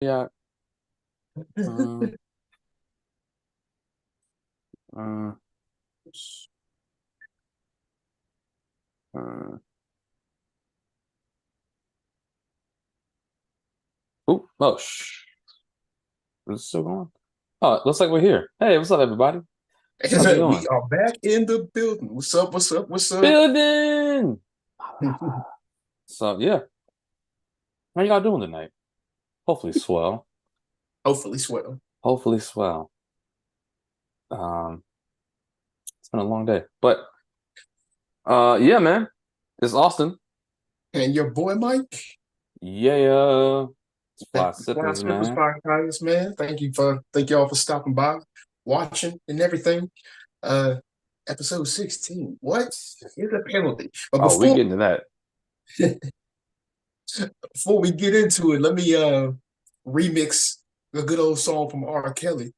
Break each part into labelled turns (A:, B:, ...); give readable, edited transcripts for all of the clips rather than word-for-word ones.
A: Yeah. Uh, uh, uh, is it still going? Oh, it looks like we're here. Hey, what's up, everybody? How's it
B: We
A: going?
B: are back in the building. What's up? What's up? What's up?
A: Building. So yeah, how y'all doing tonight? Hopefully swell.
B: Hopefully, swell.
A: Hopefully swell. Um, it's been a long day, but yeah, man, it's Austin.
B: And your boy Mike,
A: Yeah, it's Fly
B: Fly
A: Sippers,
B: Slippers
A: man.
B: Podcast, man. Thank y'all for stopping by, watching, and everything. Uh, episode 16. What is a penalty? But
A: Oh, we getting to that.
B: before we get into it, let me remix a good old song from R. Kelly.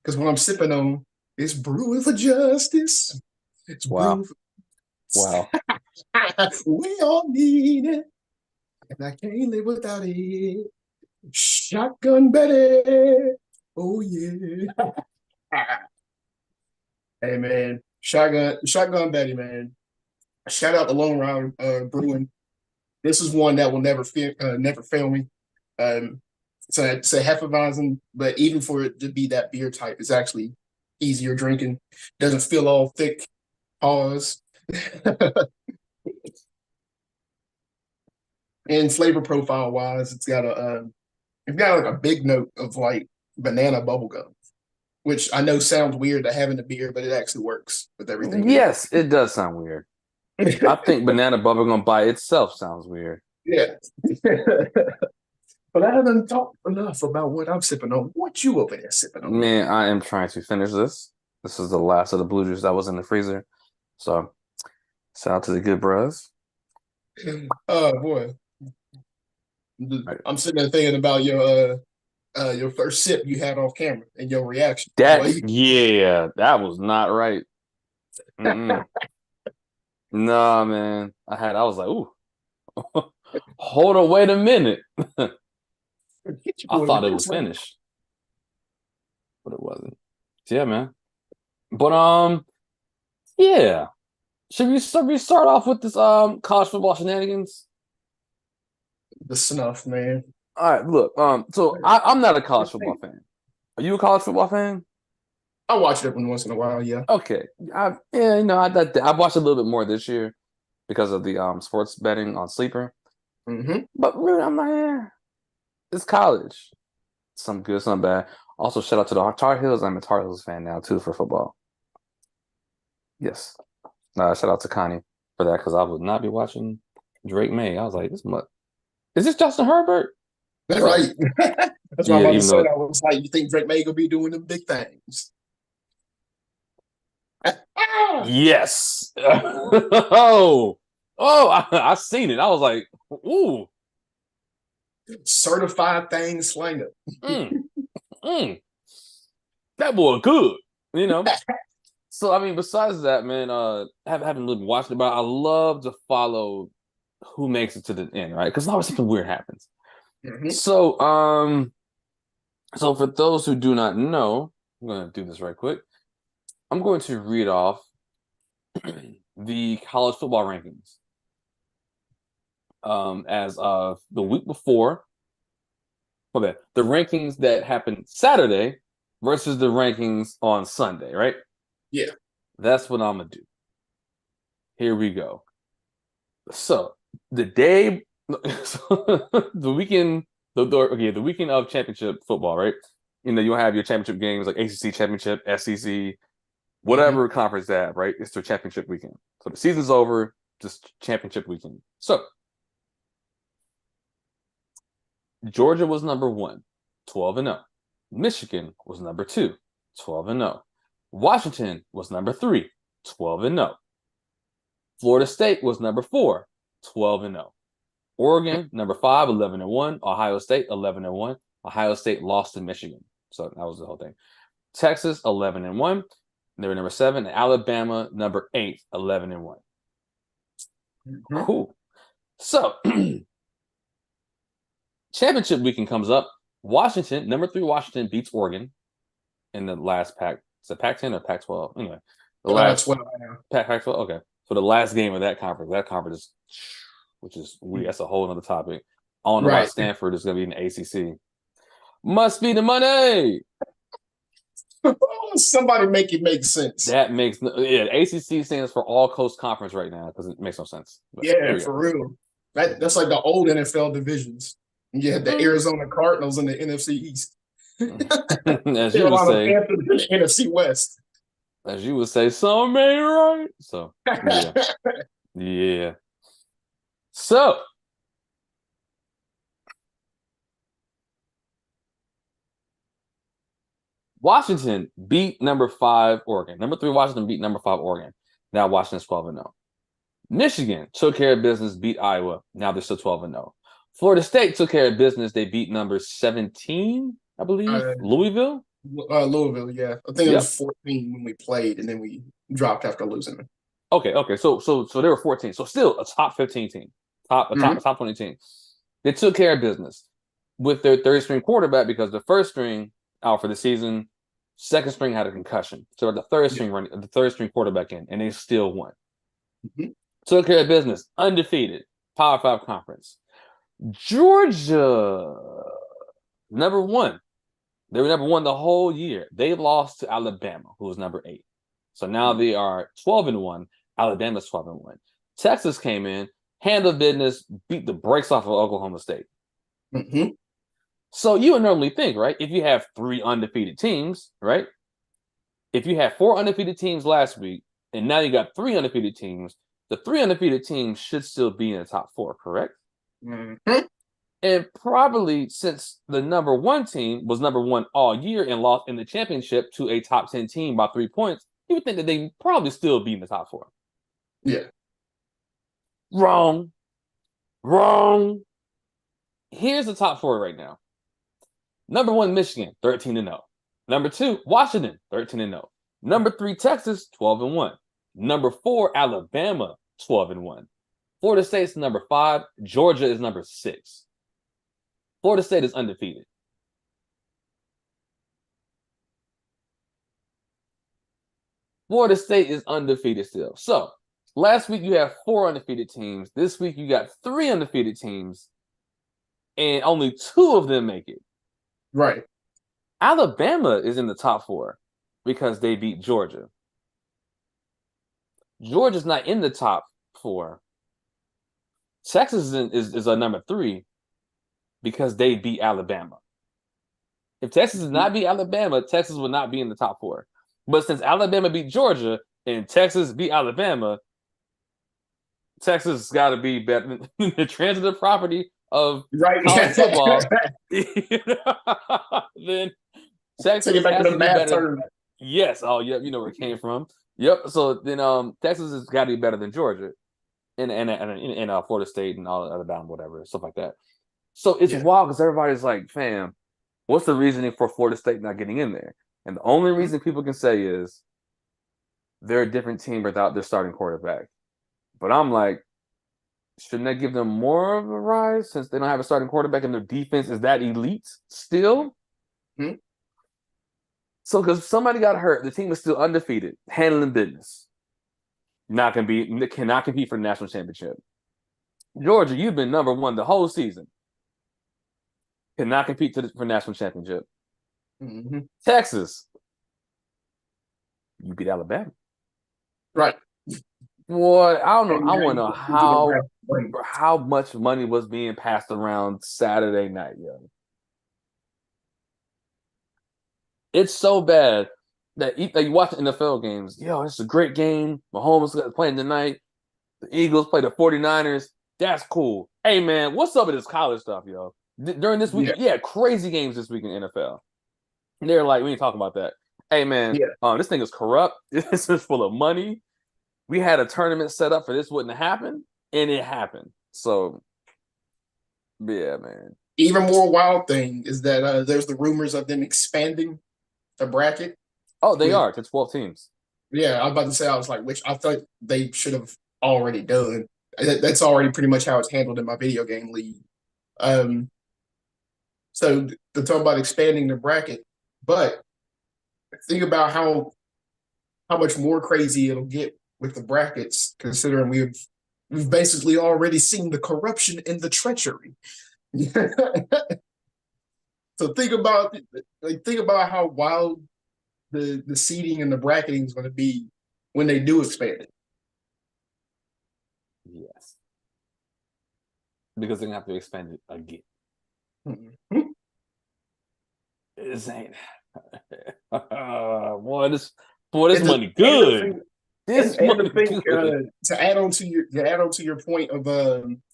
B: Because what I'm sipping on is brewing for justice. It's brewing
A: Wow,
B: for
A: wow.
B: we all need it. And I can't live without it. Shotgun Betty. Oh yeah. Hey man. Shotgun Betty, man. Shout out to Lone Round Brewing. This is one that will never fail me. Um it's a Hefeweizen, but even for it to be that beer type, it's actually easier drinking. Doesn't feel all thick. Pause. And flavor profile wise, it's got like a big note of like banana bubblegum, which I know sounds weird to have in a beer, but it actually works with everything in
A: Yes, it does sound weird. I
B: it.
A: think banana bubblegum by itself sounds weird.
B: Yeah. But I haven't talked enough about what I'm sipping on. What you over there sipping on?
A: Man, I am trying to finish this. This is the last of the blue juice that was in the freezer. So, shout out to the good bros.
B: Oh boy.
A: Right.
B: I'm sitting there thinking about your first sip you had off camera and your reaction.
A: That,
B: Boy,
A: yeah, that was not right. Mm-mm. Nah, man. I was like, ooh, hold on, wait a minute.
B: get your
A: I
B: boy with
A: thought it
B: this
A: was
B: one.
A: finished, but it wasn't. So, yeah, man. But yeah. Should we start off with this college football shenanigans?
B: The snuff, man.
A: All right, look. So I'm not a college football fan. Are you a college football fan?
B: I watch it every once in a while, yeah.
A: Okay. Yeah, I've watched a little bit more this year because of the sports betting on Sleeper.
B: Hmm.
A: But really, I'm like, it's college. Some good, some bad. Also, shout out to the Tar Heels. I'm a Tar Heels fan now too for football. Yes. Shout out to Connie for that because I would not be watching Drake May. I was like, is this Justin Herbert? So
B: Right. That's what I'm
A: yeah,
B: about to
A: even
B: say.
A: though
B: I was like, you think Drake May gonna be doing them big things?
A: yes. I seen it. I was like, ooh,
B: Certified thing slanger.
A: mm, mm, that boy good. You know. So I mean, besides that, man, haven't really watched it, but I love to follow who makes it to the end, right? Because always something weird happens.
B: Hmm.
A: So, so for those who do not know, I'm gonna do this right quick. I'm going to read off the college football rankings as of the week before. Okay, the rankings that happened Saturday versus the rankings on Sunday, right?
B: Yeah.
A: That's what I'm gonna do. Here we go. So the day, the weekend, the weekend of championship football, right? You'll have your championship games like ACC championship, SEC,
B: Hmm.
A: whatever conference they have, right? It's their championship weekend. So the season's over, just championship weekend. So Georgia was number one, 12 and 0. Michigan was number two, 12 and 0. Washington was number three, 12 and 0. Florida State was number four, 12 and 0. Oregon, number five, 11 and 1. Ohio State, 11 and 1. Ohio State lost to Michigan. So that was the whole thing. Texas, 11 and 1. They were number seven. Alabama, number eight, 11 and 1.
B: Hmm.
A: Cool. So championship weekend comes up. Washington, number 3 Washington beats Oregon in the last Pac. Is it Pac-10 or Pac-12? Anyway, the last
B: 12
A: Pac-12. Okay, so the last game of that conference is, which is weird. That's a whole other topic. I don't know why
B: Right.
A: Stanford is going to be in the ACC. Must be the money.
B: Somebody make it make sense.
A: That makes ACC stands for All Coast Conference right now because it makes no sense. But
B: Yeah, for real. That's like the old NFL divisions. You had the Arizona Cardinals in the NFC East.
A: As you would
B: Carolina
A: say,
B: Panthers in the NFC West.
A: as you would say, some ain't right. So yeah. So Washington beat number 5 Oregon. Number 3 Washington beat number 5 Oregon. Now Washington's 12-0. Michigan took care of business, beat Iowa. Now they're still 12-0. Florida State took care of business. They beat number 17, I believe, Louisville.
B: Louisville, yeah. I think it was 14 when we played, and then we dropped after losing them.
A: Okay. So they were 14. So still a top 15 team, top 20 team. They took care of business with their third string quarterback because the first string out for the season, second string had a concussion. So the third string quarterback in, and they still won.
B: Mm-hmm.
A: Took care of business, undefeated, Power 5 conference. Georgia, number 1. They were number 1 the whole year. They lost to Alabama, who was number 8. So now they are 12-1. Alabama's 12-1. Texas came in, handled business, beat the brakes off of Oklahoma State.
B: Mm-hmm.
A: So you would normally think, right? If you have 3 undefeated teams, right? If you had 4 undefeated teams last week, and now you got 3 undefeated teams, the 3 undefeated teams should still be in the top 4, correct?
B: Mm-hmm.
A: And probably since the number 1 team was number 1 all year and lost in the championship to a top 10 team by 3 points, you would think that they probably still be in the top 4.
B: Yeah.
A: Wrong. Here's the top 4 right now. Number 1, Michigan, 13-0. Number 2, Washington, 13-0. Number 3, Texas, 12-1. Number 4, Alabama, 12-1. Florida State's number 5. Georgia is number 6. Florida State is undefeated. Florida State is undefeated still. So last week you have 4 undefeated teams. This week you got 3 undefeated teams, and only 2 of them make it.
B: Right.
A: Alabama is in the top 4 because they beat Georgia. Georgia's not in the top 4. Texas is a number 3 because they beat Alabama. If Texas did not beat Alabama, Texas would not be in the top 4. But since Alabama beat Georgia and Texas beat Alabama, Texas got to be better than the transitive property of college football. Then Texas has to be better. Yes. Oh, yep. You know where it came from. Yep. So then Texas has got to be better than Georgia and Florida State and all the other down whatever stuff like that. So it's wild because everybody's like, fam, what's the reasoning for Florida State not getting in there? And the only reason people can say is they're a different team without their starting quarterback. But I'm like, shouldn't that give them more of a rise since they don't have a starting quarterback and their defense is that elite still?
B: Mm-hmm.
A: So because somebody got hurt, the team is still undefeated, handling business. Cannot compete for the national championship. Georgia, you've been number 1 the whole season. Cannot compete for national championship.
B: Mm-hmm.
A: Texas, you beat Alabama.
B: Right.
A: Boy, I don't know. I want to know how much money was being passed around Saturday night, yo. It's so bad that you watch the NFL games. Yo, it's a great game. Mahomes is playing tonight. The Eagles play the 49ers. That's cool. Hey, man, what's up with this college stuff, yo? During this week, crazy games this week in NFL. And they're like, we ain't talking about that. Hey, man, this thing is corrupt. This is full of money. We had a tournament set up for this wouldn't happen, and it happened. So, yeah, man.
B: Even more wild thing is that there's the rumors of them expanding the bracket.
A: Oh, they are to 12 teams.
B: Yeah, I was about to say, which I thought they should have already done. That's already pretty much how it's handled in my video game league. So they're talking about expanding the bracket, but think about how much more crazy it'll get with the brackets, considering we've basically already seen the corruption and the treachery. So think about how wild the seating and the bracketing is going to be when they do expand it.
A: Yes. Because they're gonna have to expand it again.
B: Mm-hmm.
A: This ain't boy, this money good. This
B: and to
A: money
B: think
A: good.
B: to add on to your point of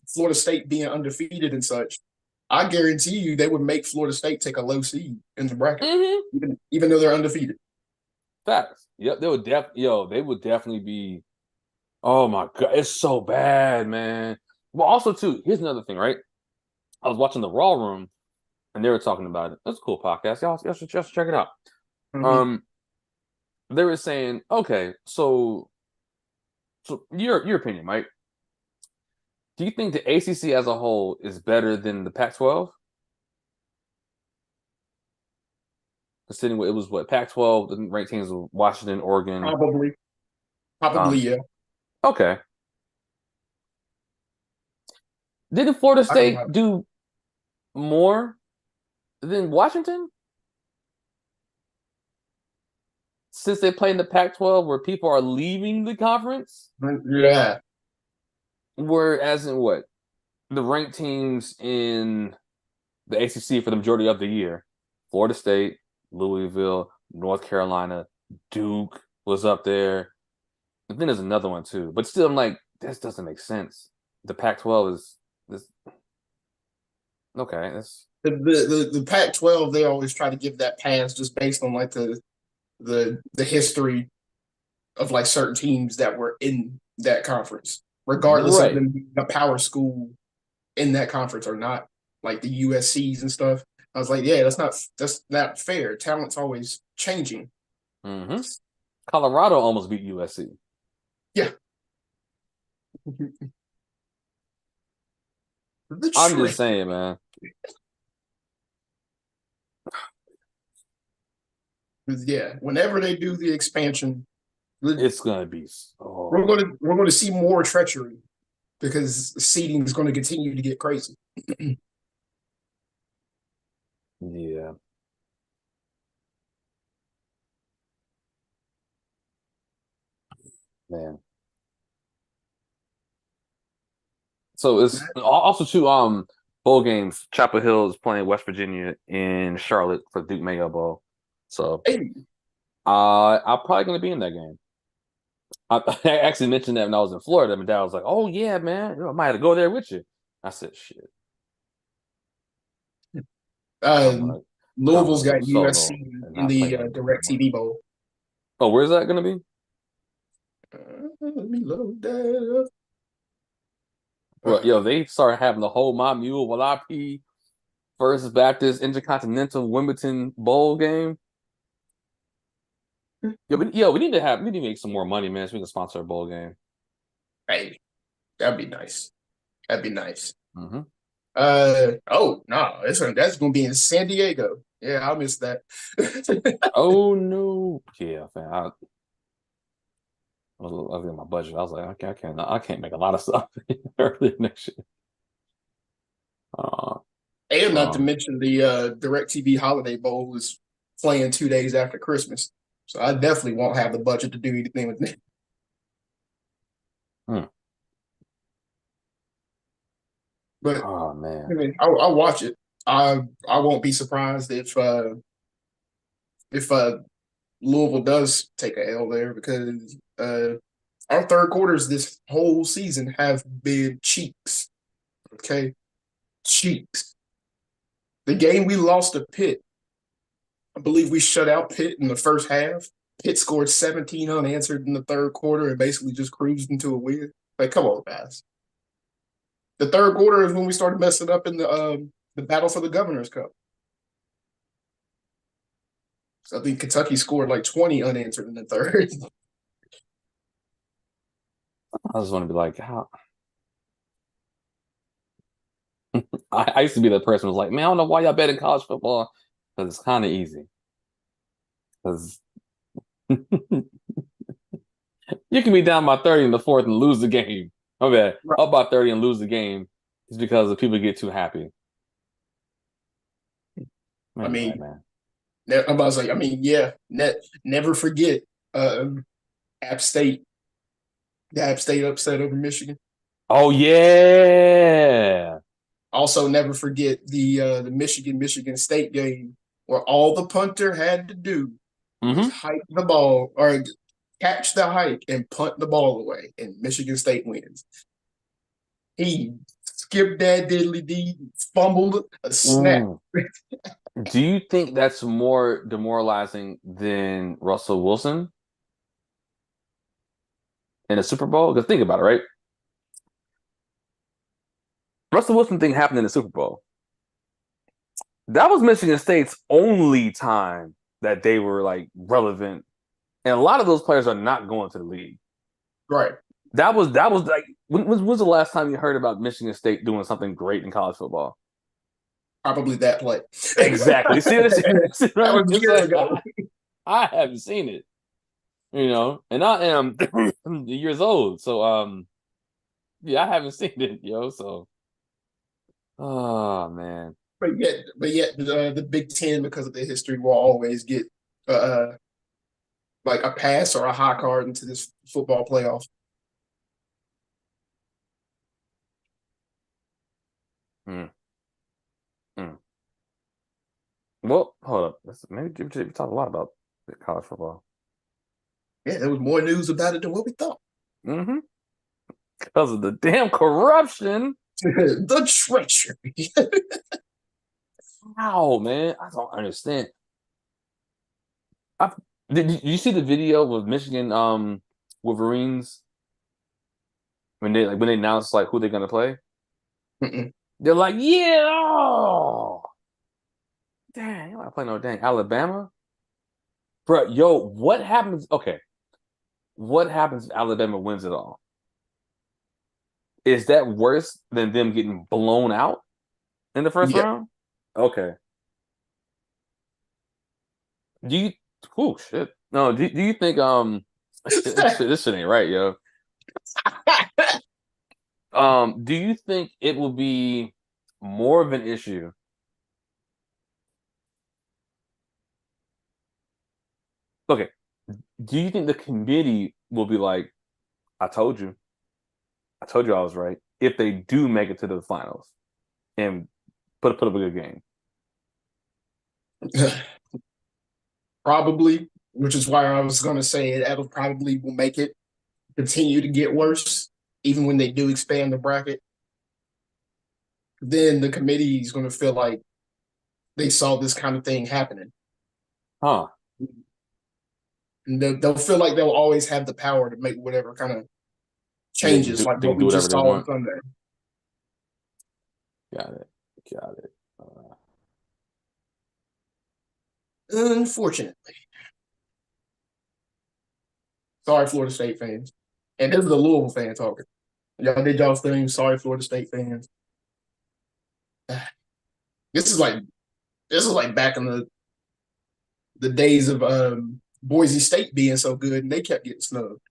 B: Florida State being undefeated and such, I guarantee you they would make Florida State take a low seed in the bracket, even though they're undefeated.
A: Facts. Yep, they would definitely be. Oh my god, it's so bad, man. Well, also too, here's another thing, right? I was watching the Raw Room, and they were talking about it. That's a cool podcast. Y'all should just check it out.
B: Mm-hmm.
A: They were saying, okay, so your opinion, Mike. Do you think the ACC as a whole is better than the Pac-12? Considering it was Pac-12, the ranked teams of Washington, Oregon.
B: Probably, yeah.
A: Okay. Didn't Florida State do more than Washington? Since they play in the Pac-12 where people are leaving the conference?
B: Yeah.
A: Whereas in what? The ranked teams in the ACC for the majority of the year, Florida State, Louisville, North Carolina, Duke was up there. And then there's another one too. But still, I'm like, this doesn't make sense. The Pac-12 is this. Okay, that's
B: The Pac-12, they always try to give that pass just based on like the history of like certain teams that were in that conference, regardless of them being a power school in that conference or not, like the USCs and stuff. I was like, yeah, that's not fair. Talent's always changing.
A: Mm-hmm. Colorado almost beat USC.
B: Yeah.
A: I'm just saying, man.
B: Yeah, whenever they do the expansion,
A: it's gonna be.
B: We're gonna see more treachery because seeding is going to continue to get crazy.
A: Yeah. Man. So it's also two bowl games. Chapel Hill is playing West Virginia in Charlotte for Duke Mayo Bowl. So I'm probably gonna be in that game. I actually mentioned that when I was in Florida. My dad was like, "Oh yeah, man, I might have to go there with you." I said, "Shit."
B: Louisville's got USC in the DirecTV Bowl.
A: Oh, where's that gonna be?
B: Let me load that up.
A: Well, yo, they started having the whole My Mule While I Pee First Baptist Intercontinental Wimbledon Bowl game. We need to make some more money, man, so we can sponsor a bowl game.
B: Hey, that'd be nice. That'd be nice.
A: Mm-hmm.
B: Oh no, that's gonna be in San Diego. Yeah, I missed that.
A: Oh no, yeah, man. I was looking at my budget. I was like, I can't make a lot of stuff early next year.
B: And not to mention the DirecTV Holiday Bowl is playing 2 days after Christmas, so I definitely won't have the budget to do anything with it. But
A: oh man,
B: I mean, I'll watch it. I won't be surprised if Louisville does take a L there because our third quarters this whole season have been cheeks. Okay, cheeks. The game we lost to Pitt, I believe we shut out Pitt in the first half. Pitt scored 17 unanswered in the third quarter and basically just cruised into a win. Like, come on, guys. The third quarter is when we started messing up in the battle for the Governor's Cup. So I think Kentucky scored like 20 unanswered in the third.
A: I just want to be like, how? I used to be that person who was like, man, I don't know why y'all bet in college football because it's kind of easy. Because you can be down by 30 in the fourth and lose the game. My bad.
B: Right.
A: Up by 30 and lose the game is because the people get too happy.
B: I
A: Anyway,
B: mean,
A: man.
B: I'm about to say, I mean, yeah, never forget App State, the App State upset over Michigan.
A: Oh yeah.
B: Also, never forget the Michigan State game where all the punter had to do was
A: Hmm.
B: hike the ball or catch the hike and punt the ball away, and Michigan State wins. He skipped that diddly dee, fumbled a snap.
A: Ooh. Do you think that's more demoralizing than Russell Wilson in a Super Bowl? Because think about it, right? Russell Wilson thing happened in the Super Bowl. That was Michigan State's only time that they were like relevant, and a lot of those players are not going to the league.
B: Right.
A: That was like when was the last time you heard about Michigan State doing something great in college football?
B: Probably that play.
A: Exactly. See this?
B: That was
A: It's
B: years
A: like
B: ago.
A: I haven't seen it, and I am years old, so yeah, I haven't seen it, yo. So, oh man,
B: But yet, the Big Ten, because of the history, will always get uh, like a pass or a high card into this football playoff.
A: hmm. Hmm. Well, hold up. Maybe we talk a lot about college football.
B: Yeah, there was more news about it than what we thought.
A: Mm-hmm. Because of the damn corruption.
B: The treachery.
A: How, man? I don't understand. I did you see the video with Michigan Wolverines when they announced like who they're gonna play?
B: Mm-mm.
A: They're like, yeah, oh, dang, you want to play no dang Alabama, bro? Yo, what happens? Okay, what happens if Alabama wins it all? Is that worse than them getting blown out in the first
B: Yeah.
A: round? Okay. Do you? Oh shit. No. Do you think this shit ain't right, yo? Do you think it will be more of an issue? Okay. Do you think the committee will be like, I told you, I was right. If they do make it to the finals and put up a good game.
B: Probably, which is why I was going to say that'll probably will make it continue to get worse, even when they do expand the bracket. Then the committee is going to feel like they saw this kind of thing happening.
A: Huh.
B: And they'll feel like they'll always have the power to make whatever kind of changes, like
A: They
B: what
A: can do
B: we
A: whatever
B: just
A: they
B: saw on
A: want.
B: Sunday.
A: Got it. Got it.
B: Unfortunately. Sorry, Florida State fans. And this is the Louisville fan talking. Y'all did y'all's thing. Sorry, Florida State fans. This is like back in the days of Boise State being so good, and they kept getting snubbed.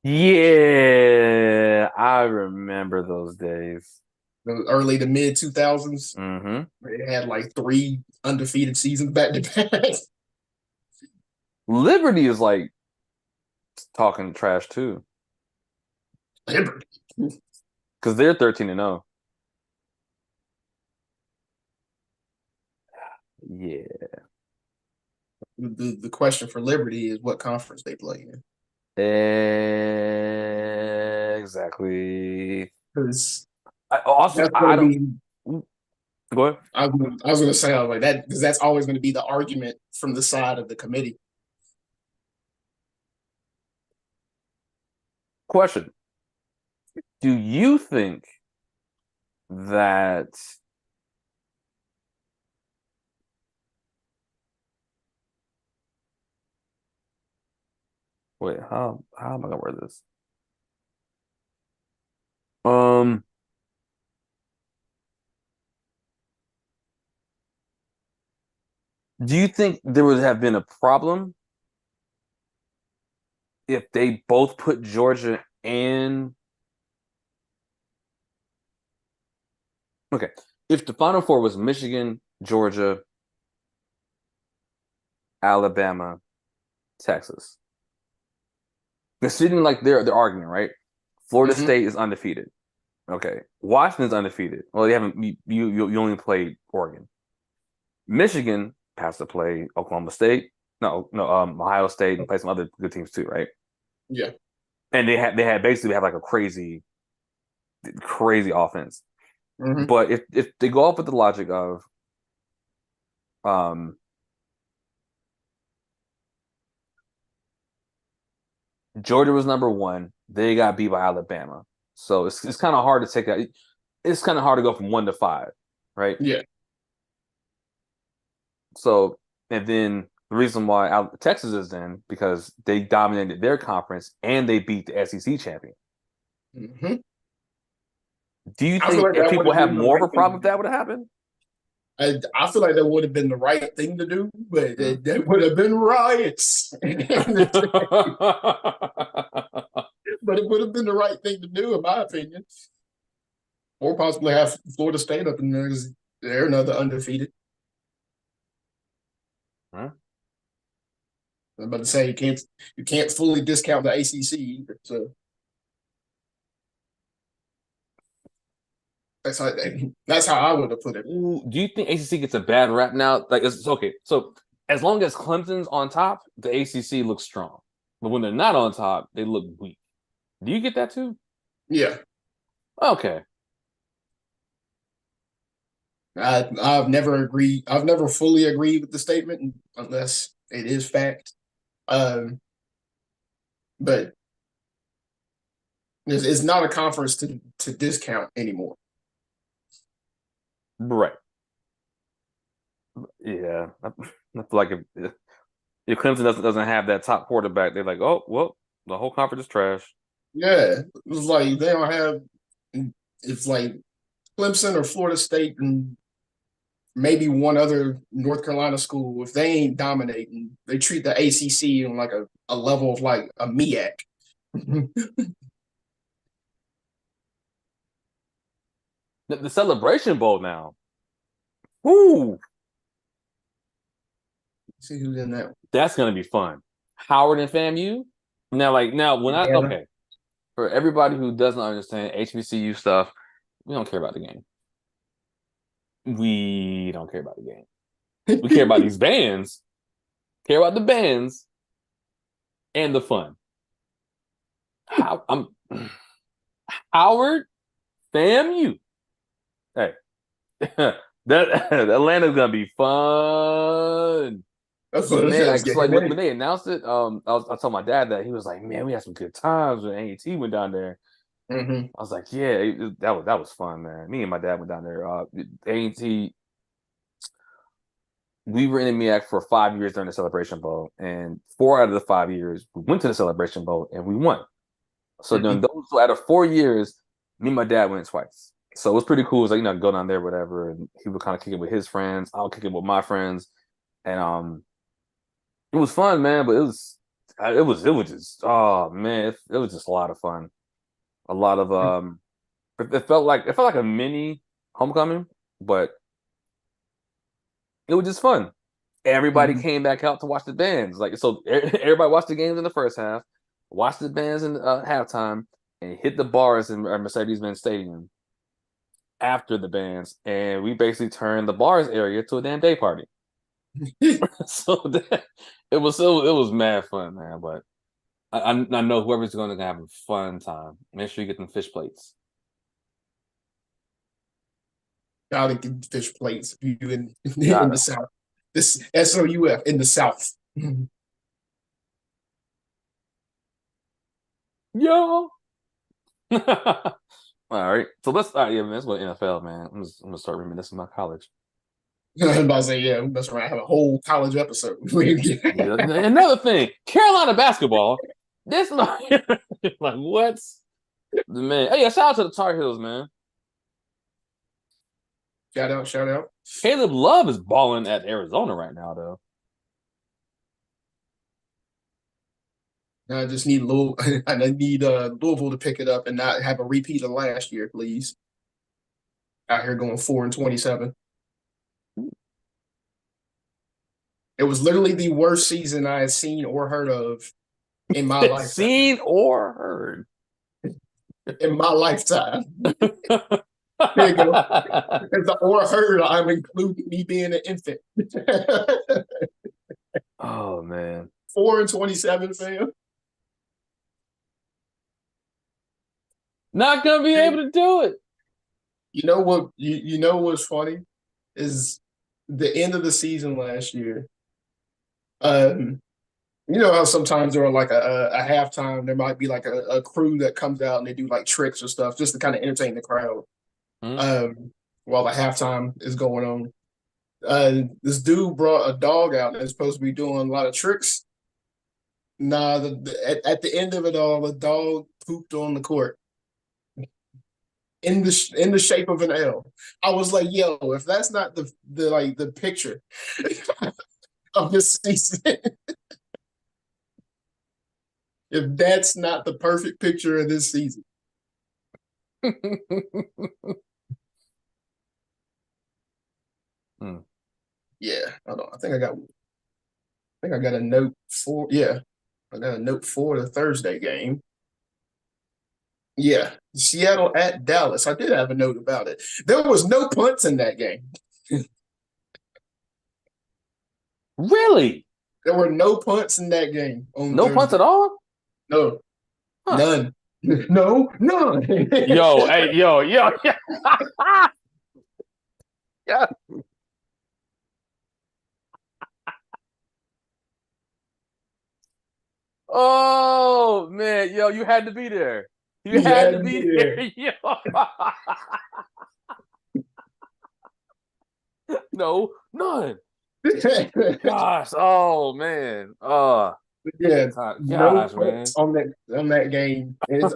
A: Yeah, I remember those days.
B: The early to mid 2000s,
A: Mm-hmm.
B: they had like 3 undefeated seasons back to back.
A: Liberty is like talking trash too
B: Liberty.
A: because they're 13-0. Yeah,
B: The question for Liberty is what conference they play in.
A: exactly.
B: Because
A: Also,
B: that's going to
A: I don't
B: be.
A: go ahead.
B: I was going to say I was like that because that's always going to be the argument from the side of the committee.
A: Question: do you think that wait, how am I gonna word this? Um, Do you think there would have been a problem if they both put Georgia and okay, if the Final Four was Michigan, Georgia, Alabama, Texas, considering like they're arguing, right? Florida State is undefeated. Okay, Washington's undefeated. Well, they haven't. You only played Oregon. Michigan has to play Oklahoma State. No, Ohio State and play some other good teams too, right?
B: Yeah.
A: And they had basically have like a crazy offense.
B: Mm-hmm.
A: But if they go off with the logic of Georgia was number one, they got beat by Alabama. So it's kind of hard to take that. It's kind of hard to go from 1 to 5, right?
B: Yeah.
A: So and then the reason why Texas is in because they dominated their conference and they beat the SEC champion.
B: Mm-hmm.
A: Do you think like people have more of a problem if that would have happened?
B: I feel like that would have been the right thing to do, but that would have been riots. But it would have been the right thing to do, in my opinion. Or possibly have Florida State up in there because they're another undefeated.
A: Huh?
B: I'm about to say you can't fully discount the ACC either. So that's how I would have put it.
A: Do you think ACC gets a bad rap now? Like it's okay. So as long as Clemson's on top, the ACC looks strong. But when they're not on top, they look weak. Do you get that too?
B: Yeah.
A: Okay.
B: I've never agreed. I've never fully agreed with the statement unless it is fact. But it's not a conference to discount anymore.
A: Right. Yeah. I feel like if Clemson doesn't have that top quarterback, they're like, oh, well, the whole conference is trash.
B: Yeah. It's like they don't have it's like Clemson or Florida State and maybe one other North Carolina school, if they ain't dominating, they treat the ACC on like a level of like a MEAC.
A: The Celebration Bowl now. Woo!
B: See who's in that.
A: That's gonna be fun. Howard and FAMU. Okay. For everybody who doesn't understand HBCU stuff, we don't care about the game. We don't care about the game. We care about these bands, care about the bands, and the fun. Howard, FAMU. Hey, that Atlanta's gonna be fun.
B: That's what
A: when they announced it, I told my dad that he was like, "Man, we had some good times when AT went down there."
B: Mm-hmm.
A: I was like, "Yeah, that was fun, man." Me and my dad went down there. AT, we were in the MEAC for 5 years during the Celebration Bowl, and 4 out of the 5 years we went to the Celebration Bowl and we won. So then those out of 4 years, me and my dad went twice. So it was pretty cool. It was like, go down there, whatever, and he would kind of kick it with his friends. I'll kick it with my friends, and it was fun, man. But it was just oh man, it was just a lot of fun. A lot of it felt like a mini homecoming, but it was just fun. Everybody came back out to watch the bands. Like so, everybody watched the games in the first half, watched the bands in halftime, and hit the bars in Mercedes-Benz Stadium after the bands, and we basically turned the bars area to a damn day party. So it was mad fun, man. But I know whoever's going to have a fun time. Make sure you get them fish plates.
B: Gotta get fish plates. You in the South. This SOUF in the South.
A: Yo. All right. So let's go NFL, man. I'm gonna start reminiscing my college.
B: I'm about to say, yeah, we must have a whole college episode.
A: Another thing, Carolina basketball. This like what? Man. Hey, shout out to the Tar Heels, man.
B: Shout out, shout out.
A: Caleb Love is balling at Arizona right now, though.
B: I just need I need Louisville to pick it up and not have a repeat of last year, please. Out here going 4-27. It was literally the worst season I had seen or heard of in my lifetime.
A: Seen or heard
B: in my lifetime. There you go. If the or heard, I'm including me being an infant.
A: Oh man.
B: 4-27, fam.
A: Not gonna be able to do it.
B: You know what? You know what's funny is the end of the season last year. You know how sometimes there are like a halftime, there might be like a crew that comes out and they do like tricks or stuff just to kind of entertain the crowd. While the halftime is going on. This dude brought a dog out that's supposed to be doing a lot of tricks. Nah, at the end of it all, the dog pooped on the court in the shape of an L. I was like, yo, if that's not the picture of this season, if that's not the perfect picture of this season. Yeah, I think I got a note for I got a note for the Thursday game. Yeah, Seattle at Dallas. I did have a note about it. There was no punts in that game.
A: Really?
B: There were no punts in that game.
A: No punts at all?
B: No. Huh. None. No, none.
A: Yo, hey, yo. Yeah. Yeah. Oh man, yo, you had to be there. You had to be there. Yo. No, none. Gosh, oh man.
B: Yeah,
A: gosh,
B: no
A: man.
B: On that game. And it's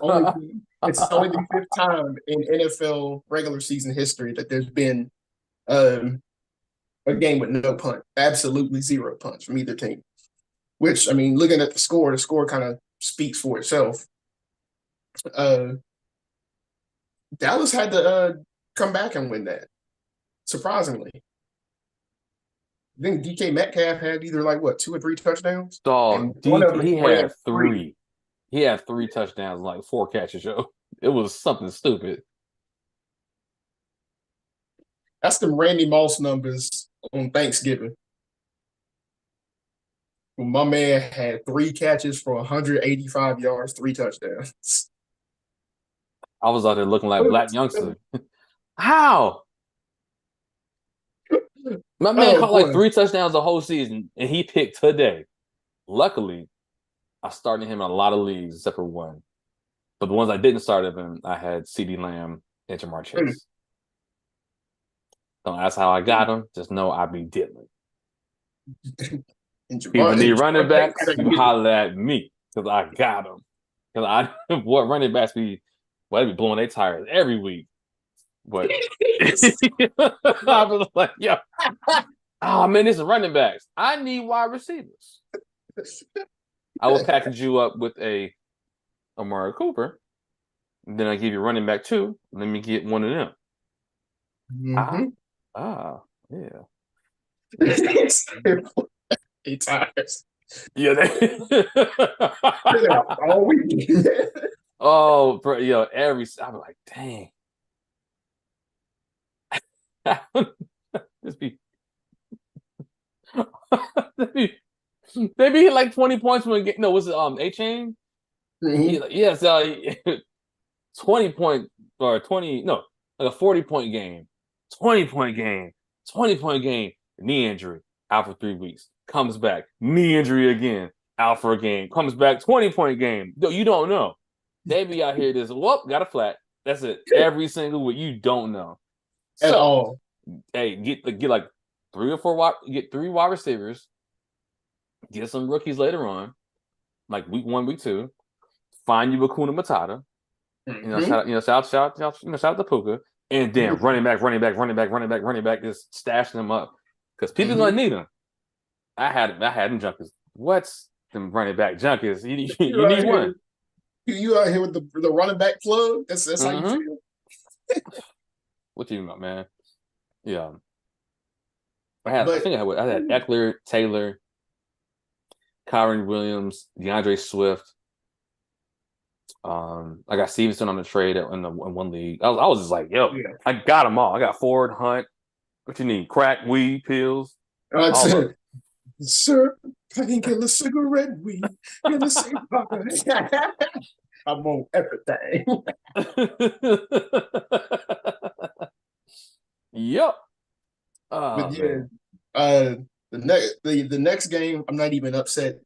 B: only the fifth time in NFL regular season history that there's been a game with no punt. Absolutely zero punts from either team. Which, I mean, looking at the score kind of speaks for itself. Dallas had to come back and win that, surprisingly. I think DK Metcalf had either 2 or 3 touchdowns.
A: Dog, he had 3. He had 3 touchdowns, 4 catches, yo. It was something stupid.
B: That's the Randy Moss numbers on Thanksgiving. My man had 3 catches for 185 yards, 3 touchdowns.
A: I was out there looking like Black youngster. How? My man caught 3 touchdowns the whole season, and he picked today. Luckily, I started him in a lot of leagues except for one. But the ones I didn't start him, I had CeeDee Lamb and Ja'Marr Chase. Don't ask how I got him. Just know I be diddling. People need running backs, you holler at me because I got them. Because what running backs be blowing their tires every week. But I was like, yo, oh man, this is running backs. I need wide receivers. I will package you up with a Amari Cooper. Then I give you running back 2. Let me get one of them. Yeah.
B: He tires.
A: Yeah,
B: all week.
A: Oh, bro, yo, I'm like, dang. They be like 20 points when no, was it A-Chain? Mm-hmm. 20 point or 20, no, like a 40-point game, 20-point game, 20-point game, knee injury, out for 3 weeks, comes back, knee injury again, out for a game, comes back, 20-point game. You don't know. They be out here just got a flat. That's it. Every single week. You don't know.
B: At all.
A: Hey, get 3 or 4 get 3 wide receivers. Get some rookies later on, like week 1, week 2. Find you a Kuna Matata. Mm-hmm. Shout out to Puka. and then running back, just stashing them up because people gonna need them. I had them junkies. What's them running back junkies? You need one.
B: You out here with the running back plug? That's how you feel.
A: What you about, man? Yeah. I had Eckler, Taylor, Kyron Williams, DeAndre Swift. I got Stevenson on the trade in one league. I was just like, yo, I got them all. I got Ford, Hunt. What you need? Crack, weed, pills.
B: Sir, I can get a cigarette, weed, get a cigarette. I'm on everything.
A: Yep.
B: But yeah, the next game, I'm not even upset.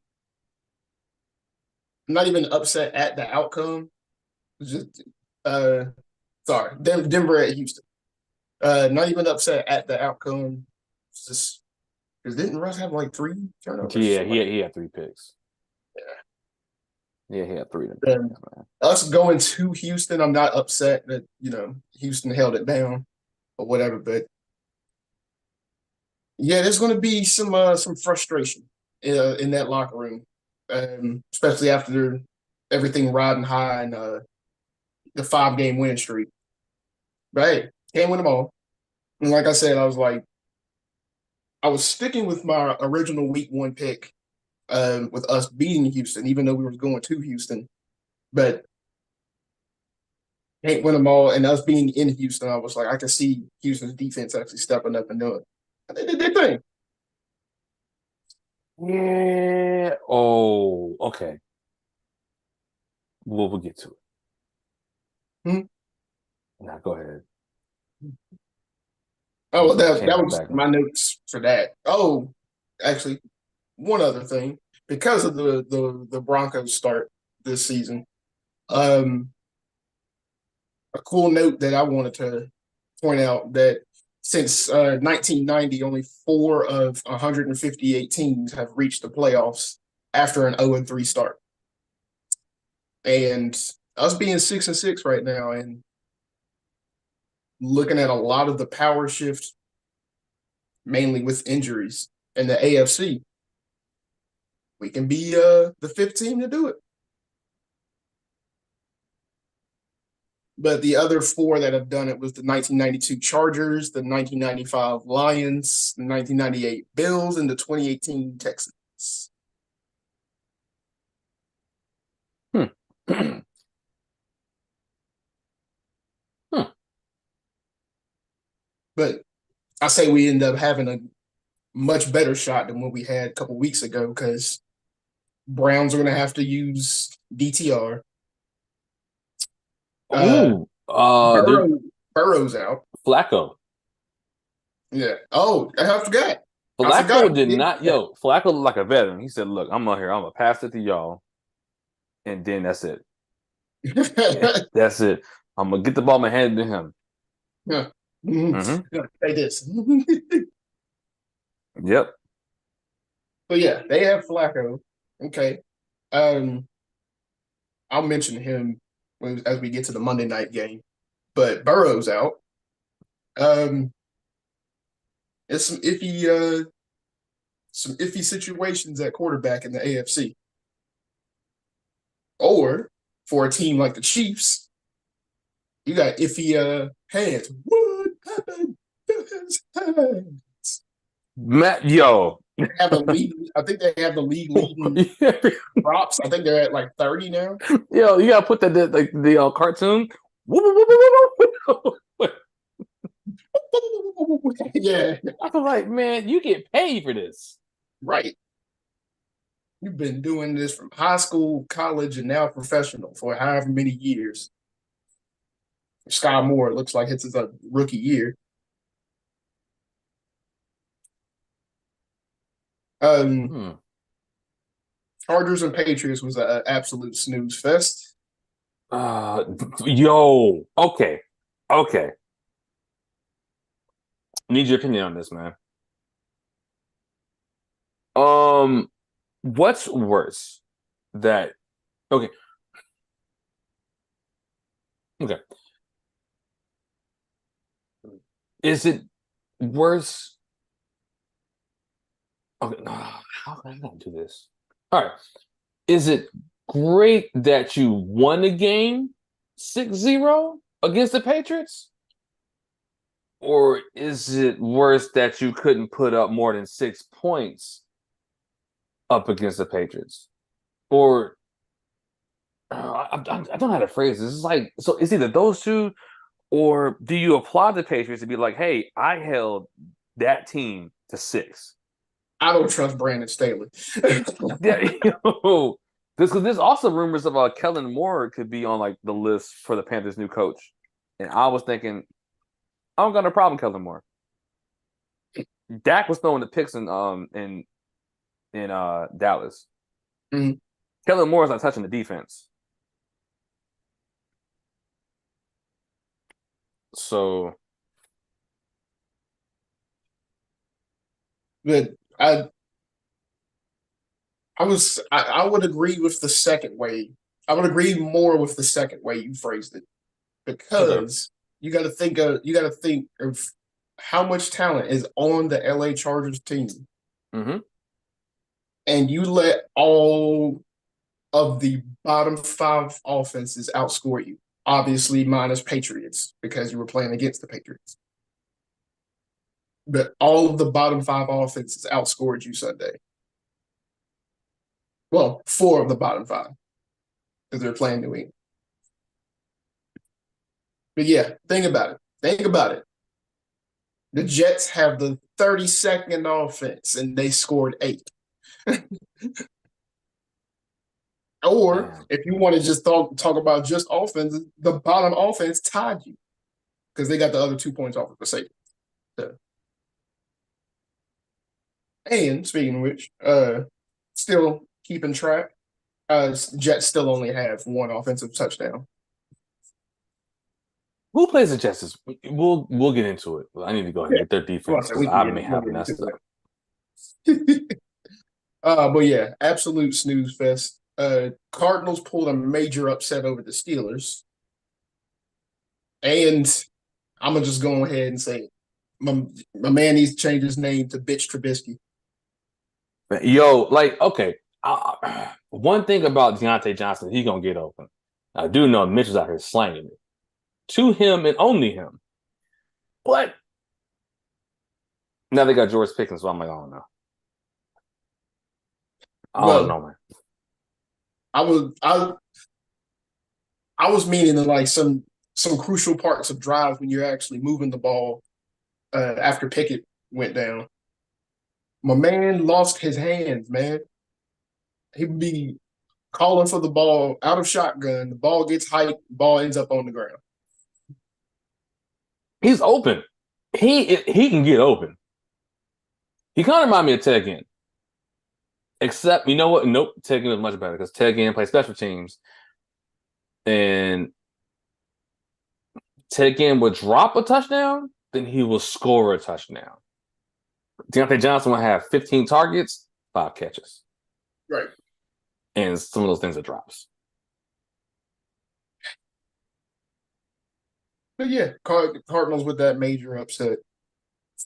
B: I'm not even upset at the outcome. Just sorry, Denver at Houston. Not even upset at the outcome. It's just because didn't Russ have like 3 turnovers?
A: Yeah, he had 3 picks. Yeah, he had 3 of them.
B: Us going to Houston, I'm not upset that Houston held it down or whatever, but yeah, there's going to be some frustration in that locker room, especially after everything riding high and the 5-game winning streak. Right, can't win them all. And like I said, I was sticking with my original week 1 pick with us beating Houston, even though we were going to Houston, but can't win them all. And us being in Houston, I was like, I can see Houston's defense actually stepping up and doing it. They did their thing.
A: Yeah. Oh, okay. We'll get to it. Nah, go ahead.
B: Oh, that was my notes for that. Oh, actually, one other thing. Because of the Broncos start this season, a cool note that I wanted to point out that since 1990, only 4 of 158 teams have reached the playoffs after an 0-3 start. And us being 6-6 right now and looking at a lot of the power shift, mainly with injuries in the AFC, we can be the 5th team to do it. But the other 4 that have done it was the 1992 Chargers, the 1995 Lions, the 1998 Bills, and the 2018 Texans. But I say we end up having a much better shot than what we had a couple weeks ago because Browns are going to have to use DTR. Burrow's out.
A: Flacco.
B: Yeah. Oh, I forgot.
A: Flacco did not. Flacco looked like a veteran. He said, "Look, I'm out here. I'm gonna pass it to y'all, and then that's it. That's it. I'm gonna get the ball and hand it to him."
B: Yeah. Say this.
A: Yep.
B: But yeah, they have Flacco. Okay. I'll mention him as we get to the Monday night game. But Burrow's out. It's some iffy situations at quarterback in the AFC. Or for a team like the Chiefs, you got iffy hands. What happened to his hands?
A: Matt,
B: I think they have the league leading props. I think they're at like 30 now.
A: Yo, you gotta put the cartoon.
B: Yeah.
A: I feel like, man, you get paid for this.
B: Right. You've been doing this from high school, college, and now professional for however many years. Sky Moore looks like it's his rookie year. Chargers and Patriots was an absolute snooze fest.
A: Okay. Need your opinion on this, man. What's worse? Okay. Is it worse? Okay, how can I do this? All right. Is it great that you won the game 6-0 against the Patriots? Or is it worse that you couldn't put up more than 6 points up against the Patriots? Or I don't know how to phrase this. It's like, so it's either those two, or do you applaud the Patriots to be like, hey, I held that team to 6?
B: I don't trust Brandon Staley.
A: Yeah, there's also rumors about Kellen Moore could be on like the list for the Panthers' new coach. And I was thinking, I don't got no problem with Kellen Moore. Dak was throwing the picks in Dallas.
B: Mhm.
A: Kellen Moore is not touching the defense. So
B: But I would agree with the second way. I would agree more with the second way you phrased it,
A: okay.
B: because you got to think of how much talent is on the LA Chargers team,
A: Mm-hmm.
B: and you let all of the bottom five offenses outscore you. Obviously, minus Patriots because you were playing against the Patriots. But all of the bottom five offenses outscored you Sunday. Well, four of the bottom five because they're playing New England. But yeah, think about it. Think about it. The Jets have the 32nd offense and they scored 8. Or
A: Man.
B: if you want to just talk about just offense, the bottom offense tied you because they got the other 2 points off of the safety. So. And speaking of which, still keeping track, Jets still only have one offensive touchdown.
A: Who plays the Jets? We'll get into it. I need to go ahead and
B: Yeah,
A: get their defense because I may
B: we'll
A: have
B: get
A: messed
B: into
A: up.
B: that. But yeah, absolute snooze fest. Cardinals pulled a major upset over the Steelers. And I'm gonna just go ahead and say my man needs to change his name to Bitch Trubisky.
A: Yo, like, okay. One thing about Deontay Johnson, he gonna get open. I do know Mitchell's out here slanging it to him and only him. But now they got George Pickens, so I'm like, I don't know. I don't
B: Well,
A: know, man.
B: I was I I was meaning in like some crucial parts of drives when you're actually moving the ball after Pickett went down. My man lost his hands, man. He'd be calling for the ball out of shotgun. The ball gets hyped, ball ends up on the ground.
A: He's open. He can get open. He kind of reminds me of Ted Ginn. Except, you know what? Nope, Ted Ginn is much better because Ted Ginn plays special teams. And Ted Ginn would drop a touchdown, then he will score a touchdown. Deontay Johnson will have 15 targets, 5 catches.
B: Right.
A: And some of those things are drops.
B: But yeah, Cardinals with that major upset.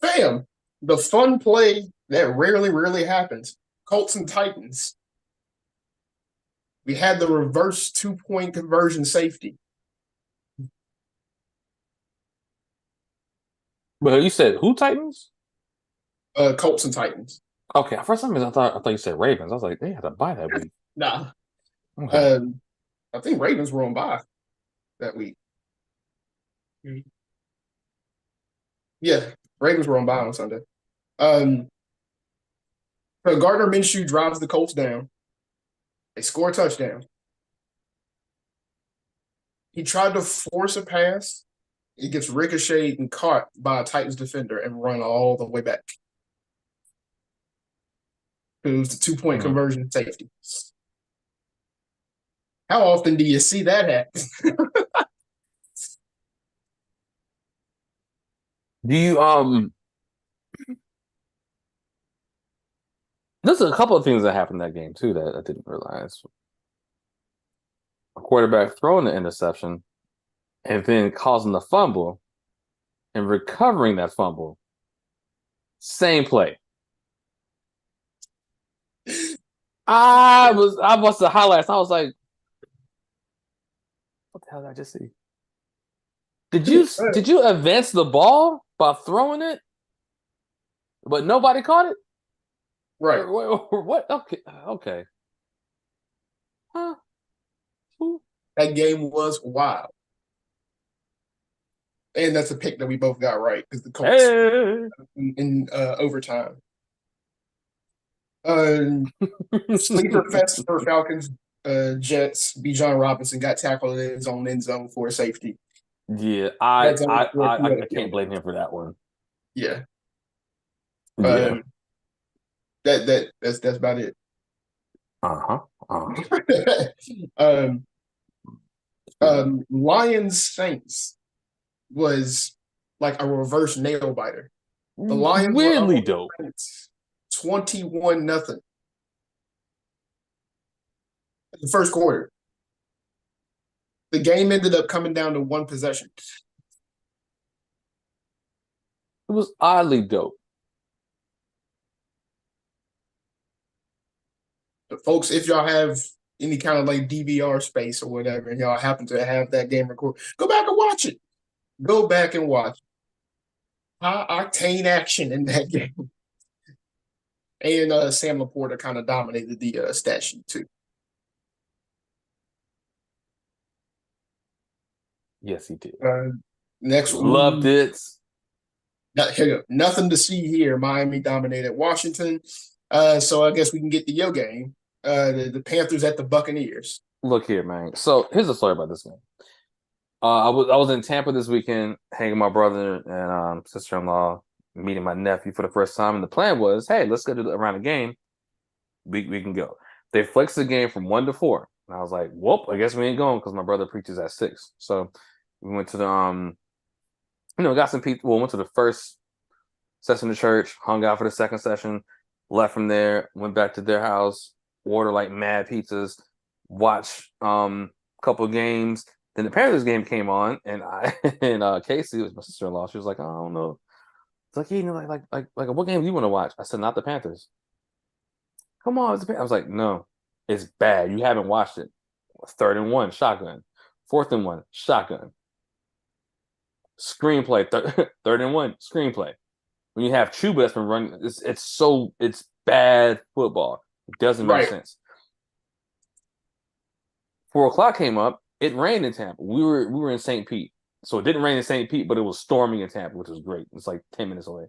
B: Fam, the fun play that rarely happens. Colts and Titans. We had the reverse 2-point conversion safety.
A: But you said who Titans?
B: Colts and Titans.
A: Okay, for some reason I thought you said Ravens. I was like, they had to buy that week.
B: Nah.
A: Okay.
B: I think Ravens were on bye that week. Yeah, Ravens were on bye on Sunday. So Gardner Minshew drives the Colts down. They score a touchdown. He tried to force a pass. It gets ricocheted and caught by a Titans defender and run all the way back. It was the 2-point conversion safety. How often do you see that happen?
A: Do you there's a couple of things that happened in that game too that I didn't realize. A quarterback throwing the interception and then causing the fumble, and recovering that fumble. Same play. I watched the highlights. I was like, what the hell did I just see? Did you advance the ball by throwing it, but nobody caught it?
B: Right.
A: Or what? Okay. Huh?
B: That game was wild. And that's a pick that we both got right because the Colts
A: Hey.
B: in overtime. Sleeper fest for Falcons, Jets. Bijan Robinson got tackled in his own end zone for a safety.
A: Yeah,
B: That's only
A: I can't blame him for that one.
B: Yeah.
A: Yeah.
B: That's about it.
A: Uh-huh. Uh-huh.
B: Lions Saints was like a reverse nail biter. The Lions were up
A: Weirdly
B: on the
A: dope.
B: Saints 21-0. The first quarter. The game ended up coming down to one possession.
A: It was oddly dope.
B: But folks, if y'all have any kind of like DVR space or whatever, and y'all happen to have that game recorded, go back and watch it. Go back and watch. High octane action in that game. And Sam Laporta kind of dominated the stat sheet too.
A: Yes, he did.
B: Next
A: Loved it.
B: Nothing to see here. Miami dominated Washington. So I guess we can get to your game. The Panthers at the Buccaneers.
A: Look here, man. So here's the story about this game. I was in Tampa this weekend, hanging with my brother and sister-in-law, meeting my nephew for the first time. And the plan was, hey, let's go around the game. We can go. They flexed the game from 1 to 4. And I was like, whoop, I guess we ain't going because my brother preaches at 6. So we went to the got some pizza. Well, went to the first session of church, hung out for the second session, left from there, went back to their house, ordered like mad pizzas, watched a couple of games. Then the Panthers game came on, and Casey was my sister-in-law. She was like, oh, I don't know. It's like, like what game do you want to watch? I said, not the Panthers. Come on, it's the Panthers. I was like, no, it's bad. You haven't watched it. 3rd and 1, shotgun. 4th and 1, shotgun. Screenplay, 3rd and 1, screenplay. When you have Chuba that's been running, it's bad football. It doesn't make sense. 4 o'clock came up. It rained in Tampa. We were in St. Pete, so it didn't rain in St. Pete, but it was storming in Tampa, which was great. It's like 10 minutes away.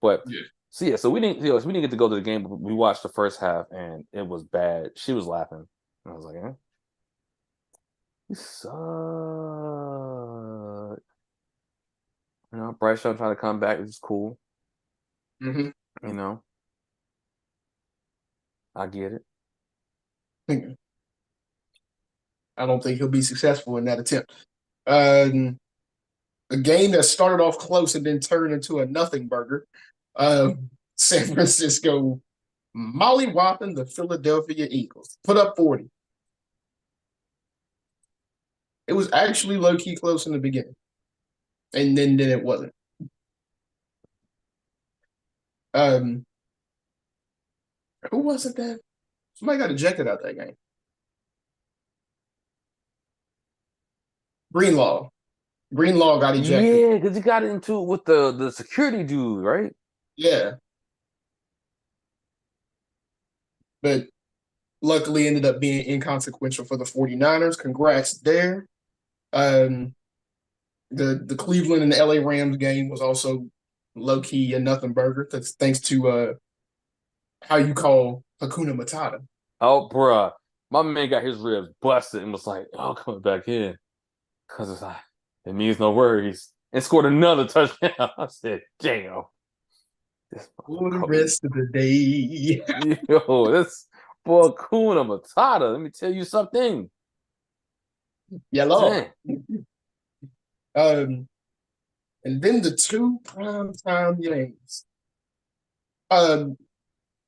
A: But so we didn't get to go to the game, but we watched the first half, and it was bad. She was laughing, and I was like, "Eh, you suck." You know, Bryce Young trying to come back, which is cool.
B: Mm-hmm.
A: You know, I get it.
B: I don't think he'll be successful in that attempt. A game that started off close and then turned into a nothing burger. San Francisco mollywhopping the Philadelphia Eagles. Put up 40. It was actually low-key close in the beginning. And then it wasn't. Who was it that? Somebody got ejected out that game. Greenlaw. Greenlaw got ejected.
A: Yeah, because he got into it with the security dude, right?
B: Yeah. But luckily ended up being inconsequential for the 49ers. Congrats there. The Cleveland and the LA Rams game was also low-key a nothing burger. That's thanks to how you call Hakuna Matata.
A: Oh, bruh. My man got his ribs busted and was like, oh, coming back in. Because it's like, it means no worries. And scored another touchdown. I said, damn.
B: For the rest of the day.
A: Yo, this boy Hakuna Matata. Let me tell you something.
B: Yellow. And then the 2 primetime games.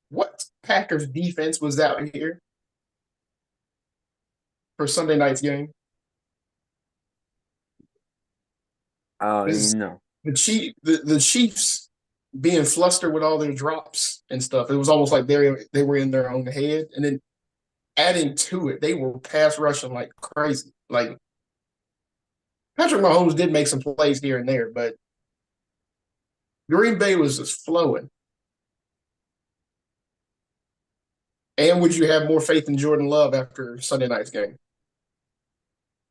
B: What Packers defense was out here for Sunday night's game?
A: I don't even know.
B: the Chiefs being flustered with all their drops and stuff. It was almost like they were in their own head, and then adding to it, they were pass rushing like crazy. Like Patrick Mahomes did make some plays here and there, but Green Bay was just flowing. And would you have more faith in Jordan Love after Sunday night's game?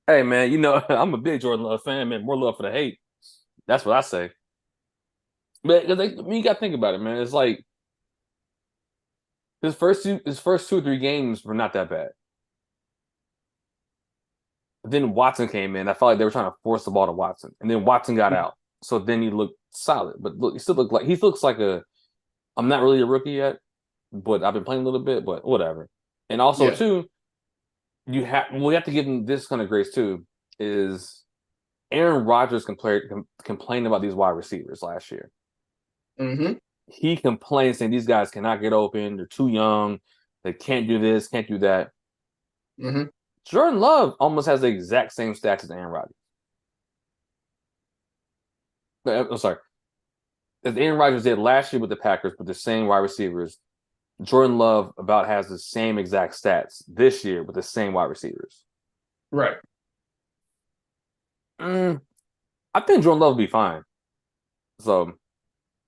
A: Hey man, I'm a big Jordan Love fan, man. More love for the hate. That's what I say. But you got to think about it, man. It's like his first 2 or 3 games were not that bad. But then Watson came in. I felt like they were trying to force the ball to Watson, and then Watson got out. So then he looked solid, but look, he looks like a. I'm not really a rookie yet, but I've been playing a little bit. But whatever. And also too, we have to give him this kind of grace too. Is Aaron Rodgers complained about these wide receivers last year.
B: Mm-hmm.
A: He complained saying these guys cannot get open. They're too young. They can't do this, can't do that.
B: Mm-hmm.
A: Jordan Love almost has the exact same stats as Aaron Rodgers. I'm sorry. As Aaron Rodgers did last year with the Packers with the same wide receivers, Jordan Love about has the same exact stats this year with the same wide receivers.
B: Right.
A: I think Jordan Love will be fine. So,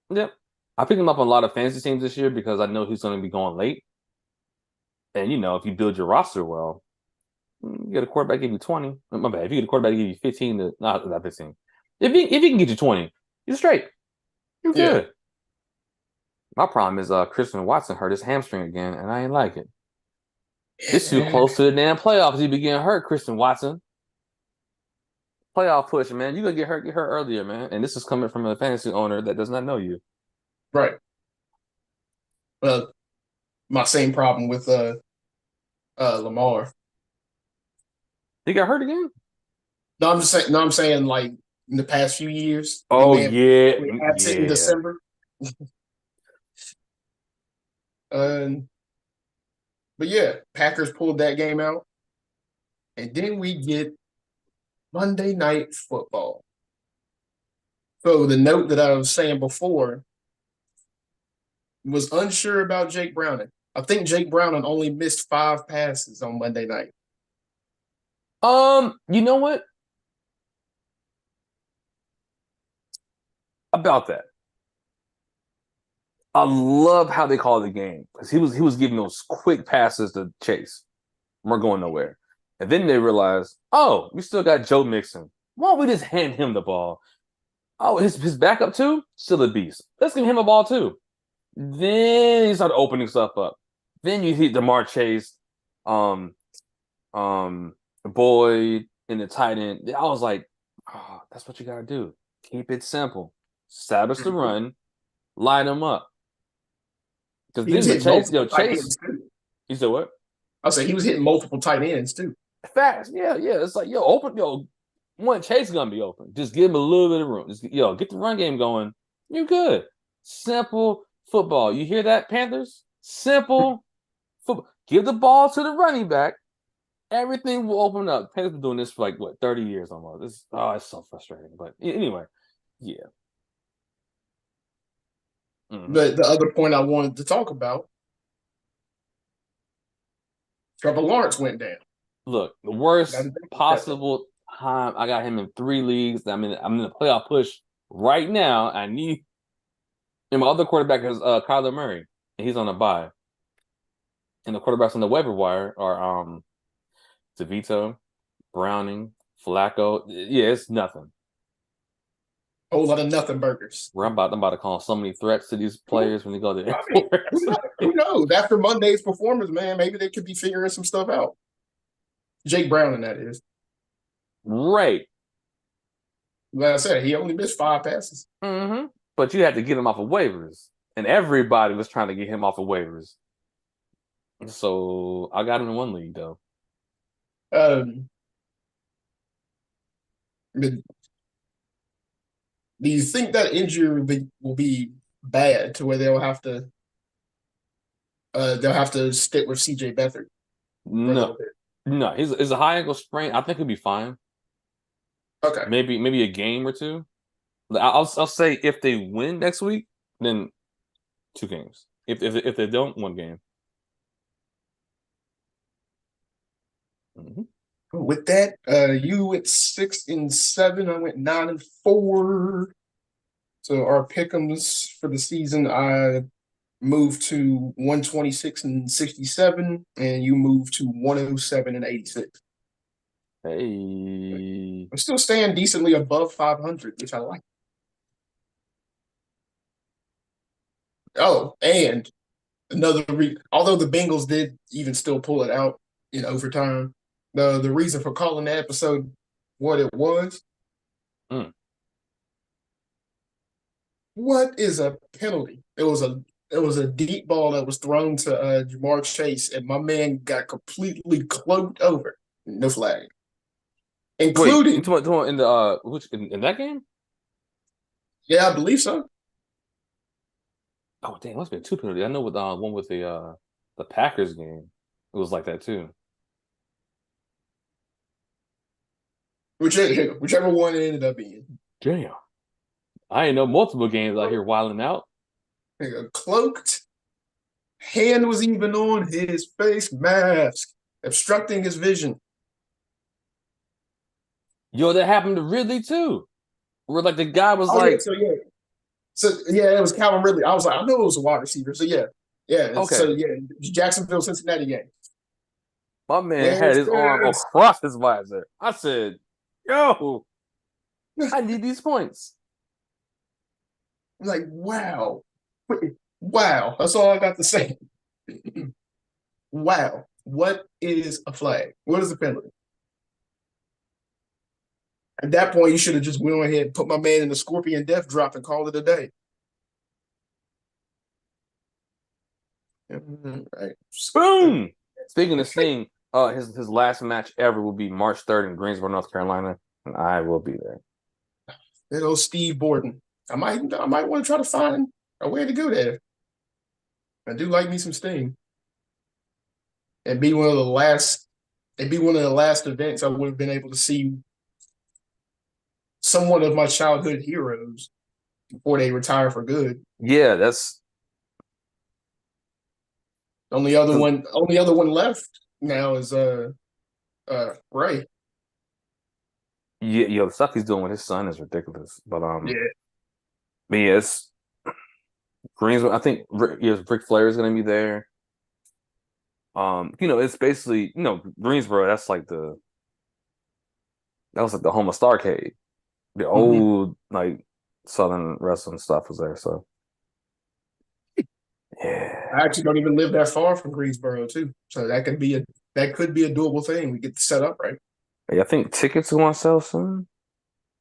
A: yep. I picked him up on a lot of fantasy teams this year because I know he's going to be going late. And, if you build your roster well, you get a quarterback give you 20. My bad. If you get a quarterback give you 15 to not 15. If he can get you 20, you're straight. You're good. My problem is Christian Watson hurt his hamstring again, and I ain't like it. It's too close to the damn playoffs. He began hurt, Christian Watson. Playoff push, man. You gonna get hurt earlier, man. And this is coming from a fantasy owner that does not know you.
B: Right. Well, my same problem with Lamar.
A: He got hurt again?
B: No, I'm saying like in the past few years.
A: Oh yeah,
B: absent in December. But yeah, Packers pulled that game out, and then we get Monday Night Football. So the note that I was saying before was unsure about Jake Browning. I think Jake Browning only missed 5 passes on Monday night.
A: You know what? About that. I love how they call the game because he was giving those quick passes to Chase. We're going nowhere. And then they realized, oh, we still got Joe Mixon. Why don't we just hand him the ball? Oh, his backup too? Still a beast. Let's give him a ball too. Then he started opening stuff up. Then you hit Jamar Chase, Boyd, and the tight end. I was like, oh, that's what you gotta do. Keep it simple. Establish the run, line them up. Because this is Chase. You said what?
B: I'll say he was hitting multiple tight ends too.
A: Fast, yeah. It's like one Chase is gonna be open. Just give him a little bit of room. Just get the run game going. You're good. Simple football. You hear that, Panthers? Simple football. Give the ball to the running back. Everything will open up. Panthers been doing this for 30 years almost. It's so frustrating. But anyway, yeah.
B: Mm-hmm. The other point I wanted to talk about, Trevor Lawrence went down.
A: Look, the worst possible time. I got him in 3 leagues. I'm in the playoff push right now. And my other quarterback is Kyler Murray, and he's on a bye. And the quarterbacks on the waiver wire are DeVito, Browning, Flacco. Yeah, it's nothing.
B: A whole lot of nothing burgers.
A: I'm about to call so many threats to these players when they go there.
B: Who knows? After Monday's performance, man, maybe they could be figuring some stuff out. Jake Browning, that is.
A: Right.
B: Like I said, he only missed 5 passes.
A: Mm-hmm. But you had to get him off of waivers. And everybody was trying to get him off of waivers. So I got him in 1 league, though.
B: Do you think that injury will be bad to where they'll have to stick with CJ Beathard?
A: No, it's a high ankle sprain. I think he'll be fine.
B: Okay,
A: maybe a game or 2, I'll say if they win next week, then 2 games. If they don't, 1 game. Mm-hmm.
B: With that, you went 6-7. I went 9-4. So our pick'ems for the season, I moved to 126-67, and you moved to 107-86.
A: Hey,
B: I'm still staying decently above 500, which I like. Oh, and although the Bengals did even still pull it out in overtime, the reason for calling the episode what it was.
A: mm.
B: What is a penalty? It was a deep ball that was thrown to Jamar Chase, and my man got completely cloaked over. No flag,
A: Wait, you
B: including
A: talking about in the which in that game?
B: yeah, I believe so.
A: Oh dang, it must be 2 penalties. I know with one with the Packers game, it was like that too.
B: Whichever one it ended up being.
A: Damn, I ain't know multiple games out here wilding out.
B: Cloaked, hand was even on his face mask, obstructing his vision.
A: Yo, that happened to Ridley too. Where like the guy was
B: Oh yeah,
A: like,
B: so yeah, it was Calvin Ridley. I was like, I know it was a wide receiver. So yeah. So
A: okay,
B: yeah, Jacksonville, Cincinnati game.
A: my man had
B: Where's
A: his arm
B: this?
A: across his visor. I said, yo, I need these points.
B: Like, wow. Wow. That's all I got to say. Wow. What is a flag? What is a penalty? At that point, you should have just went on ahead and put my man in the scorpion death drop and called it a day. Right.
A: Boom. Speaking of Sting, his last match ever will be March 3rd in Greensboro, North Carolina, and I will be there.
B: There goes Steve Borden. I might want to try to find a way to go there. I do like me some Sting. And be one of the last It'd be one of the last events I would have been able to see somewhat of my childhood heroes before they retire for good.
A: Yeah, that's
B: Only other one left now is Ray.
A: yeah, yo, the stuff he's doing with his son is ridiculous.
B: Yeah.
A: But yeah, it's Greensboro. I think Ric Flair is going to be there. It's basically Greensboro. That was like the home of Starcade. The
B: Mm-hmm.
A: old like Southern wrestling stuff was there. So
B: I
A: yeah,
B: actually don't even live that far from Greensboro too. So that could be a doable thing. We get set up right.
A: I think tickets are going to sell soon.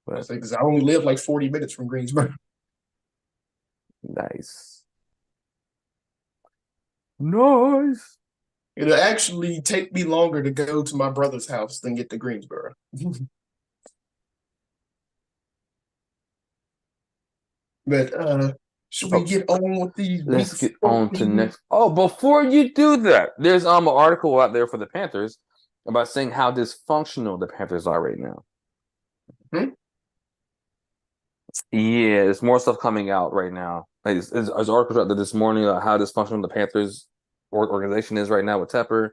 B: I
A: But
B: think 'cause I only live like 40 minutes from Greensboro.
A: nice, nice.
B: It'll actually take me longer to go to my brother's house than get to Greensboro. But should we
A: Oh,
B: get on with these week
A: let's get on to
B: 14?
A: next. Oh, before you do that, there's an article out there for the Panthers about saying how dysfunctional the Panthers are right now.
B: Hmm?
A: Yeah, there's more stuff coming out right now. Like, there's articles out there this morning about how dysfunctional the Panthers organization is right now with Tepper.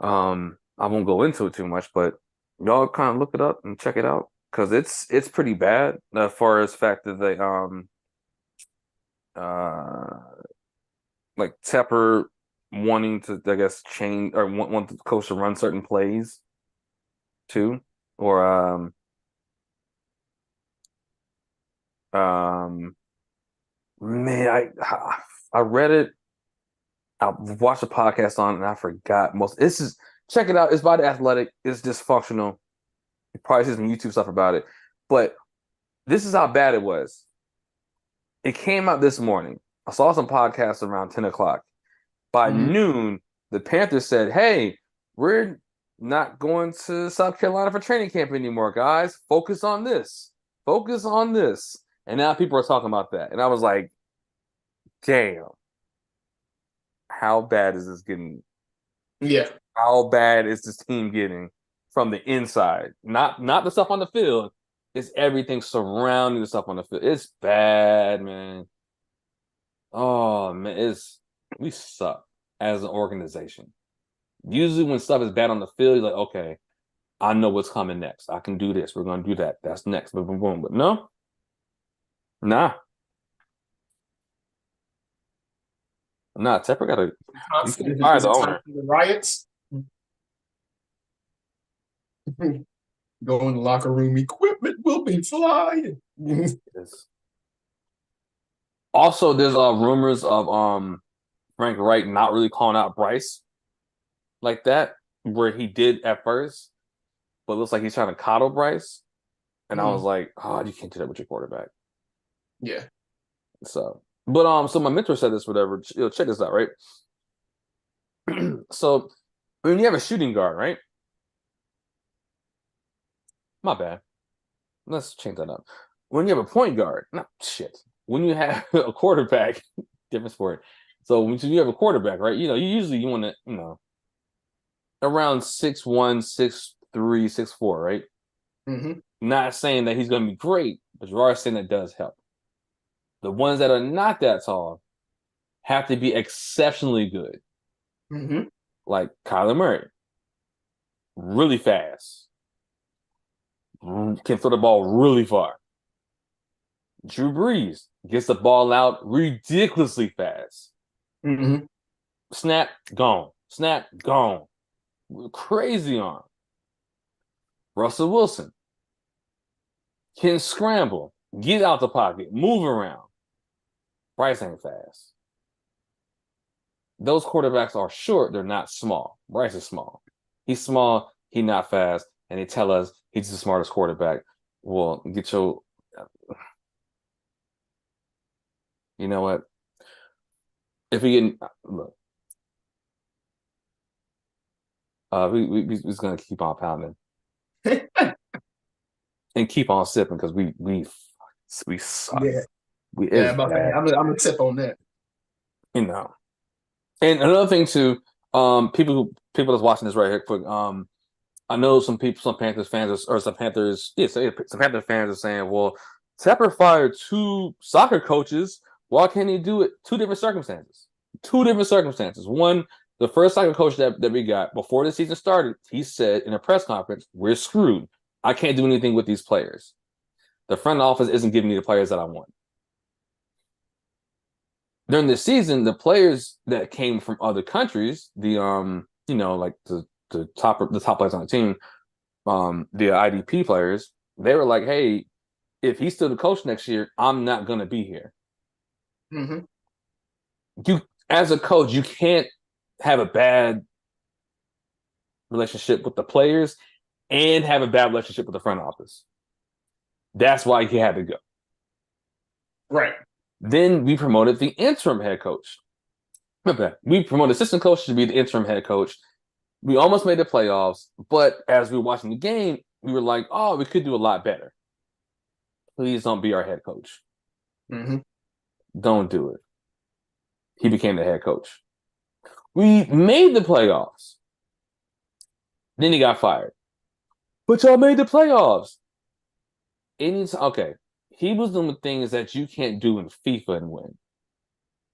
A: I won't go into it too much, but y'all kind of look it up and check it out because it's pretty bad as far as fact that they uh like Tepper wanting to, I guess, change or want the coach to run certain plays too, or um man, I read it. I watched a podcast on it and I forgot most. This is check it out. It's by the Athletic. It's dysfunctional. You probably see some YouTube stuff about it, but this is how bad it was. It came out this morning. I saw some podcasts around 10 o'clock. By
B: Mm-hmm.
A: noon, the Panthers said, hey, we're not going to South Carolina for training camp anymore, guys. Focus on this. Focus on this. And now people are talking about that. And I was like, damn, how bad is this getting?
B: Yeah.
A: How bad is this team getting from the inside? Not the stuff on the field, It's everything surrounding the stuff on the field. It's bad, man. Oh man, we suck as an organization. Usually when stuff is bad on the field, you're like, okay, I know what's coming next. I can do this. We're gonna do that. That's next. Boom, boom, boom. But no, nah. Tepper got
B: Is
A: to
B: it,
A: fire
B: is
A: the
B: it time
A: owner.
B: for the riots? Go in the locker room. Equipment will be flying.
A: Yes. Also, there's rumors of Frank Wright not really calling out Bryce like that, where he did at first, but it looks like he's trying to coddle Bryce. And I was like, oh, you can't do that with your quarterback.
B: Yeah.
A: So, but so my mentor said this, whatever. Check this out, right? So when you have a shooting guard, right? My bad. Let's change that up. When you have a point guard, no shit. When you have a quarterback, different sport. So when you have a quarterback, right? You usually you want to, around 6'1", 6'3", 6'4", right?
B: Mm-hmm.
A: Not saying that he's going to be great, but you are saying that does help. The ones that are not that tall have to be exceptionally good.
B: Mm-hmm.
A: Like Kyler Murray, really fast, can throw the ball really far. Drew Brees gets the ball out ridiculously fast.
B: Mm-hmm.
A: Snap, gone. Snap, gone. Crazy arm. Russell Wilson can scramble, get out the pocket, move around. Bryce ain't fast. Those quarterbacks are short, they're not small. Bryce is small. He's small, he's not fast, and they tell us he's the smartest quarterback. Well, get your... You know what? If we get... Look. We're just going to keep on pounding. And keep on sipping because we suck.
B: Yeah.
A: It's bad.
B: I'm gonna tip on that.
A: And another thing too, people that's watching this right here quick. I know some Panthers fans some Panthers fans are saying, well, Tepper fired 2 soccer coaches. Why can't he do it? 2 different circumstances. 2 different circumstances. One, the first soccer coach that we got before the season started, he said in a press conference, we're screwed. I can't do anything with these players. The front office isn't giving me the players that I want. During the season, the players that came from other countries, like the top players on the team, the IDP players, they were like, hey, if he's still the coach next year, I'm not gonna be here.
B: Mm-hmm.
A: You, as a coach, you can't have a bad relationship with the players and have a bad relationship with the front office. That's why he had to go.
B: Right.
A: Then we promoted the interim head coach. Okay. We promoted assistant coach to be the interim head coach. We almost made the playoffs, but as we were watching the game, we were like, oh, we could do a lot better. Please don't be our head coach.
B: Mm-hmm.
A: Don't do it. He became the head coach. We made the playoffs. Then he got fired. But y'all made the playoffs. Okay. He was doing things that you can't do in FIFA and win.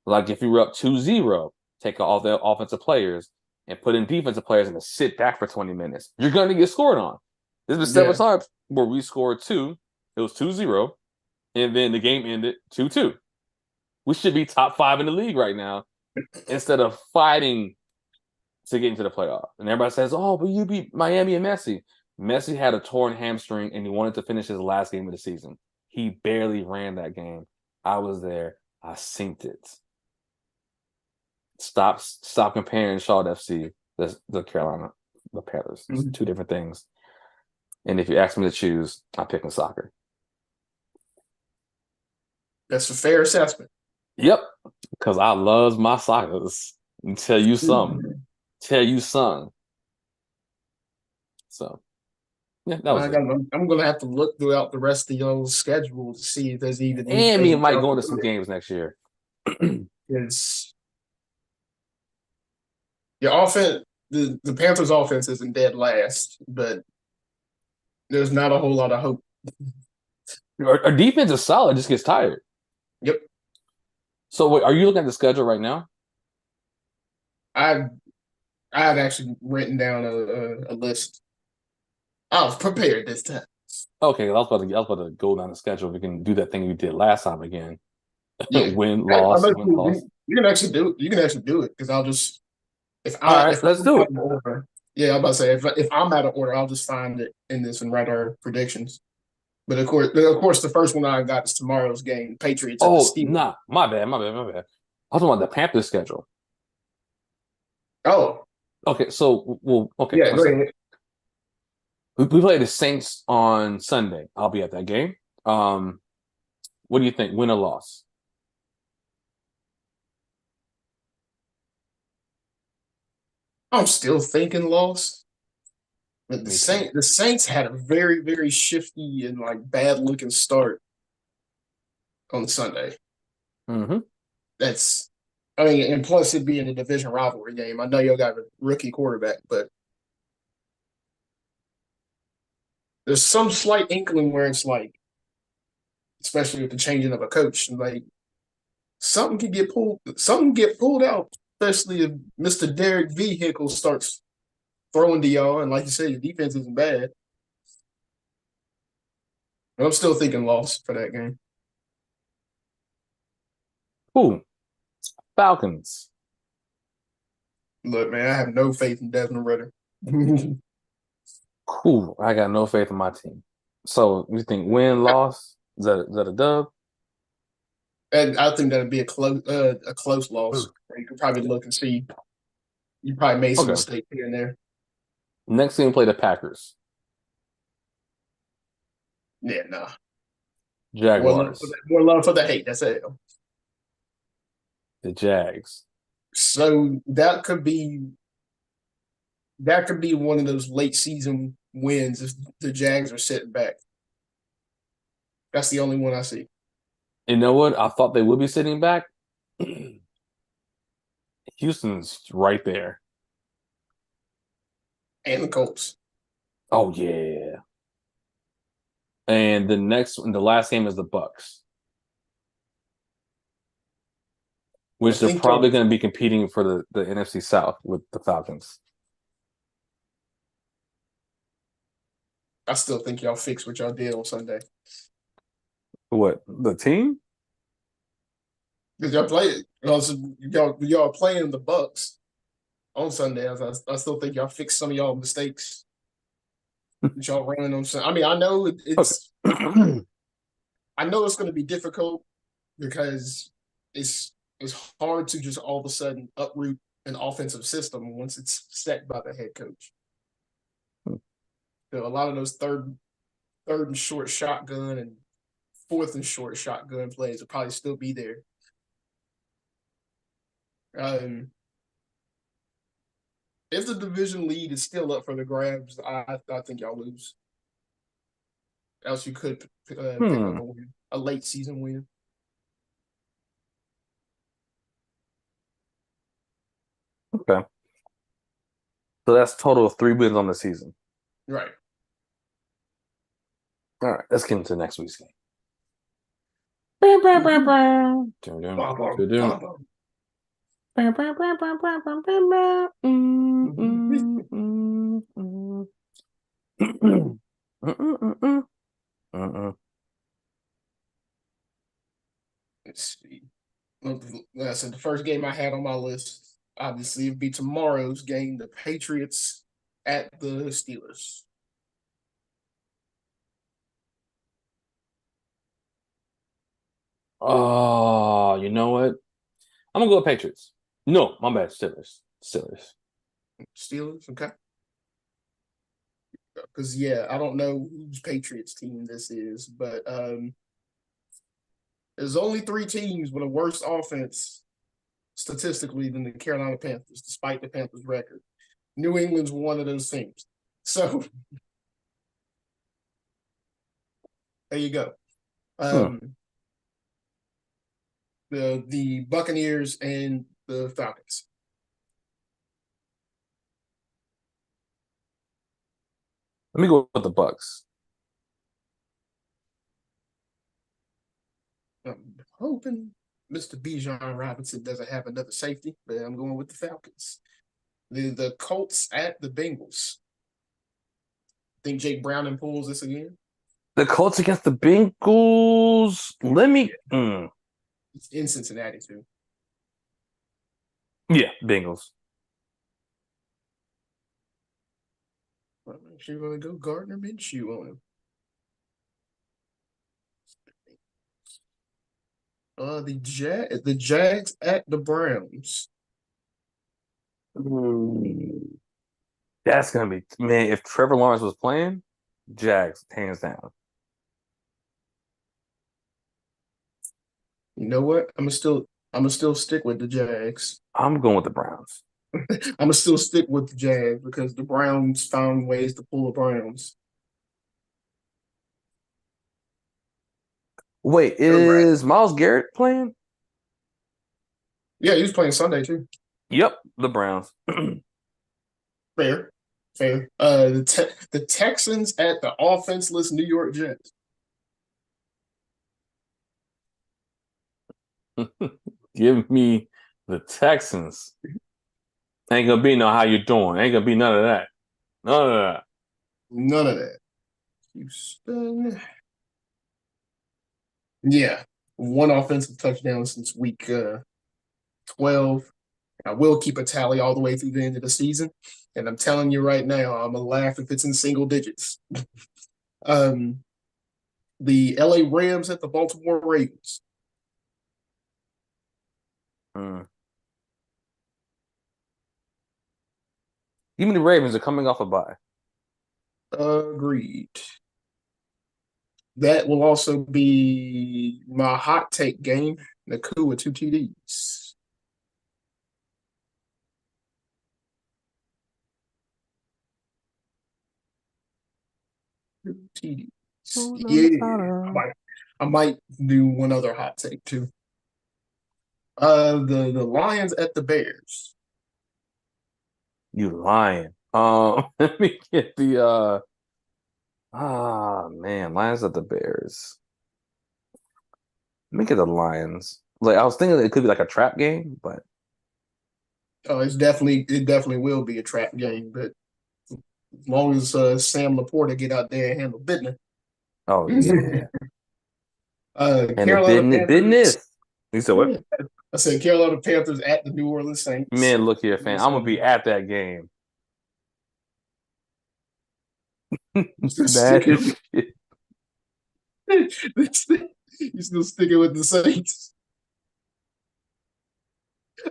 A: Like if you were up 2-0, take all the offensive players and put in defensive players and sit back for 20 minutes. You're going to get scored on. There's been several times where we scored 2. It was 2-0. And then the game ended 2-2. We should be top 5 in the league right now instead of fighting to get into the playoff. And everybody says, oh, but you beat Miami and Messi. Messi had a torn hamstring and he wanted to finish his last game of the season. He barely ran that game. I was there. I synced it. Stop comparing Charlotte FC, the Carolina, the Panthers. It's 2 different things. And if you ask me to choose, I'm picking soccer.
B: That's a fair assessment.
A: Yep, because I love my Sockers. Tell you something. So, yeah, that was it.
B: I'm going to have to look throughout the rest of y'all's schedule to see if there's even.
A: And me might go into some games next year.
B: Because your offense, the Panthers' offense isn't dead last, but there's not a whole lot of hope.
A: Our defense is solid, just gets tired.
B: Yep.
A: So wait, are you looking at the schedule right now?
B: I I had actually written down a list. I was prepared this time.
A: Okay, I was about to go down the schedule. We can do that thing we did last time again.
B: Yeah,
A: Win,
B: I
A: loss,
B: know
A: win, loss.
B: you can actually do it. You can actually do it because I'll just
A: All right,
B: if
A: let's
B: I'm
A: do
B: out
A: it.
B: of order. Yeah, I'm about to say if I'm out of order, I'll just find it in this and write our predictions. But of course, the first one I got is tomorrow's game, Patriots at the
A: Oh,
B: Steelers.
A: nah, my bad. I was talking about the Panthers schedule.
B: Oh,
A: Okay, so well, okay,
B: yeah,
A: one
B: go
A: second.
B: ahead.
A: We play the Saints on Sunday. I'll be at that game. Um, what do you think? Win or loss?
B: I'm still thinking loss. But
A: Me too.
B: The Saints had a very, very shifty and like bad looking start on Sunday.
A: Mm-hmm.
B: That's I mean, and plus it being a division rivalry game. I know y'all got a rookie quarterback, but there's some slight inkling where it's like, especially with the changing of a coach, like something get pulled out, especially if Mr. Derek Vehicle starts throwing to y'all, and like you said, your defense isn't bad. But I'm still thinking loss for that game.
A: Ooh, Falcons.
B: Look, man, I have no faith in Desmond Ritter.
A: Ooh, I got no faith in my team. So you think win, loss? Is that a dub?
B: And I think that'd be a close
A: Ooh.
B: loss. You could probably look and see you probably made some
A: Okay.
B: mistakes here and there.
A: Next game, play the Packers,
B: Yeah, nah.
A: Jaguars,
B: More love for the hate. That's it.
A: the Jags.
B: So that could be one of those late season wins if the Jags are sitting back. That's the only one I see.
A: You know what? I thought they would be sitting back. Houston's right there.
B: And the Colts.
A: Oh yeah. And the last game is the Bucks,
B: I
A: which they're
B: think
A: probably going to be competing for the NFC South with the Falcons.
B: I still think y'all fix what y'all did on Sunday.
A: What, the team?
B: Because y'all playing the Bucks on Sunday. I still think y'all fixed some of y'all mistakes that y'all ran on Sunday. I mean,
A: Okay.
B: I know it's going to be difficult because it's hard to just all of a sudden uproot an offensive system once it's set by the head coach. So a lot of those third and short shotgun and fourth and short shotgun plays will probably still be there. Um, if the division lead is still up for the grabs, I think y'all lose. Else you could pick up
A: Hmm.
B: a win, a late season win.
A: Okay. So that's total of 3 wins on the season.
B: Right.
A: All right, let's get into next week's game.
B: Bum, bum, bum, bum. Let's see. Like I said, the first game I had on my list, obviously, it'd be tomorrow's game, the Patriots at the Steelers.
A: Oh, you know what? I'm gonna go with Patriots. No, my bad. Steelers. Steelers.
B: Steelers, okay. Because yeah, I don't know whose Patriots team this is, but there's only three teams with a worse offense statistically than the Carolina Panthers, despite the Panthers' record. New England's one of those teams. So there you go.
A: Hmm.
B: Um, the Buccaneers and the Falcons.
A: Let me go with the Bucks.
B: I'm hoping Mr. Bijan Robinson doesn't have another safety, but I'm going with the Falcons. The Colts at the Bengals. Think Jake Browning pulls this again?
A: The Colts against the Bengals. Let me.
B: It's in Cincinnati too.
A: Yeah, Bengals.
B: I'm actually going to go Gardner Minshew on him. The Jags at the Browns.
A: That's gonna be, man. If Trevor Lawrence was playing, Jags hands down.
B: You know what? I'm gonna still stick with the Jags.
A: I'm going with the Browns.
B: I'm gonna still stick with the Jags because the Browns found ways to pull the Browns.
A: Wait, is Myles Garrett playing?
B: Yeah, he was playing Sunday too.
A: Yep, the Browns.
B: Fair, fair. The Texans at the offenseless New York Jets.
A: Give me the Texans. Ain't gonna be no how you doing. Ain't gonna be none of that. None of that.
B: None of that. Houston. Yeah, one offensive touchdown since week 12. I will keep a tally all the way through the end of the season. And I'm telling you right now, I'm gonna laugh if it's in single digits. um, the LA Rams at the Baltimore Ravens.
A: Give me the Ravens are coming off a bye.
B: Agreed. That will also be my hot take game. Nakua 2 TDs. TDs. Yeah, I might do one other hot take too. The Lions at the Bears.
A: You lying. Let me get the man, Lions at the Bears. Let me get the Lions. Like I was thinking it could be like a trap game, but
B: Oh, it definitely will be a trap game, but as long as Sam Laporta get out there and handle business.
A: oh yeah. And the
B: Carolina
A: business,
B: Panthers.
A: You said what?
B: I said Carolina Panthers at the New Orleans Saints.
A: Man, look here, fan. I'm gonna be at that game. Mad as shit.
B: You still sticking with the Saints?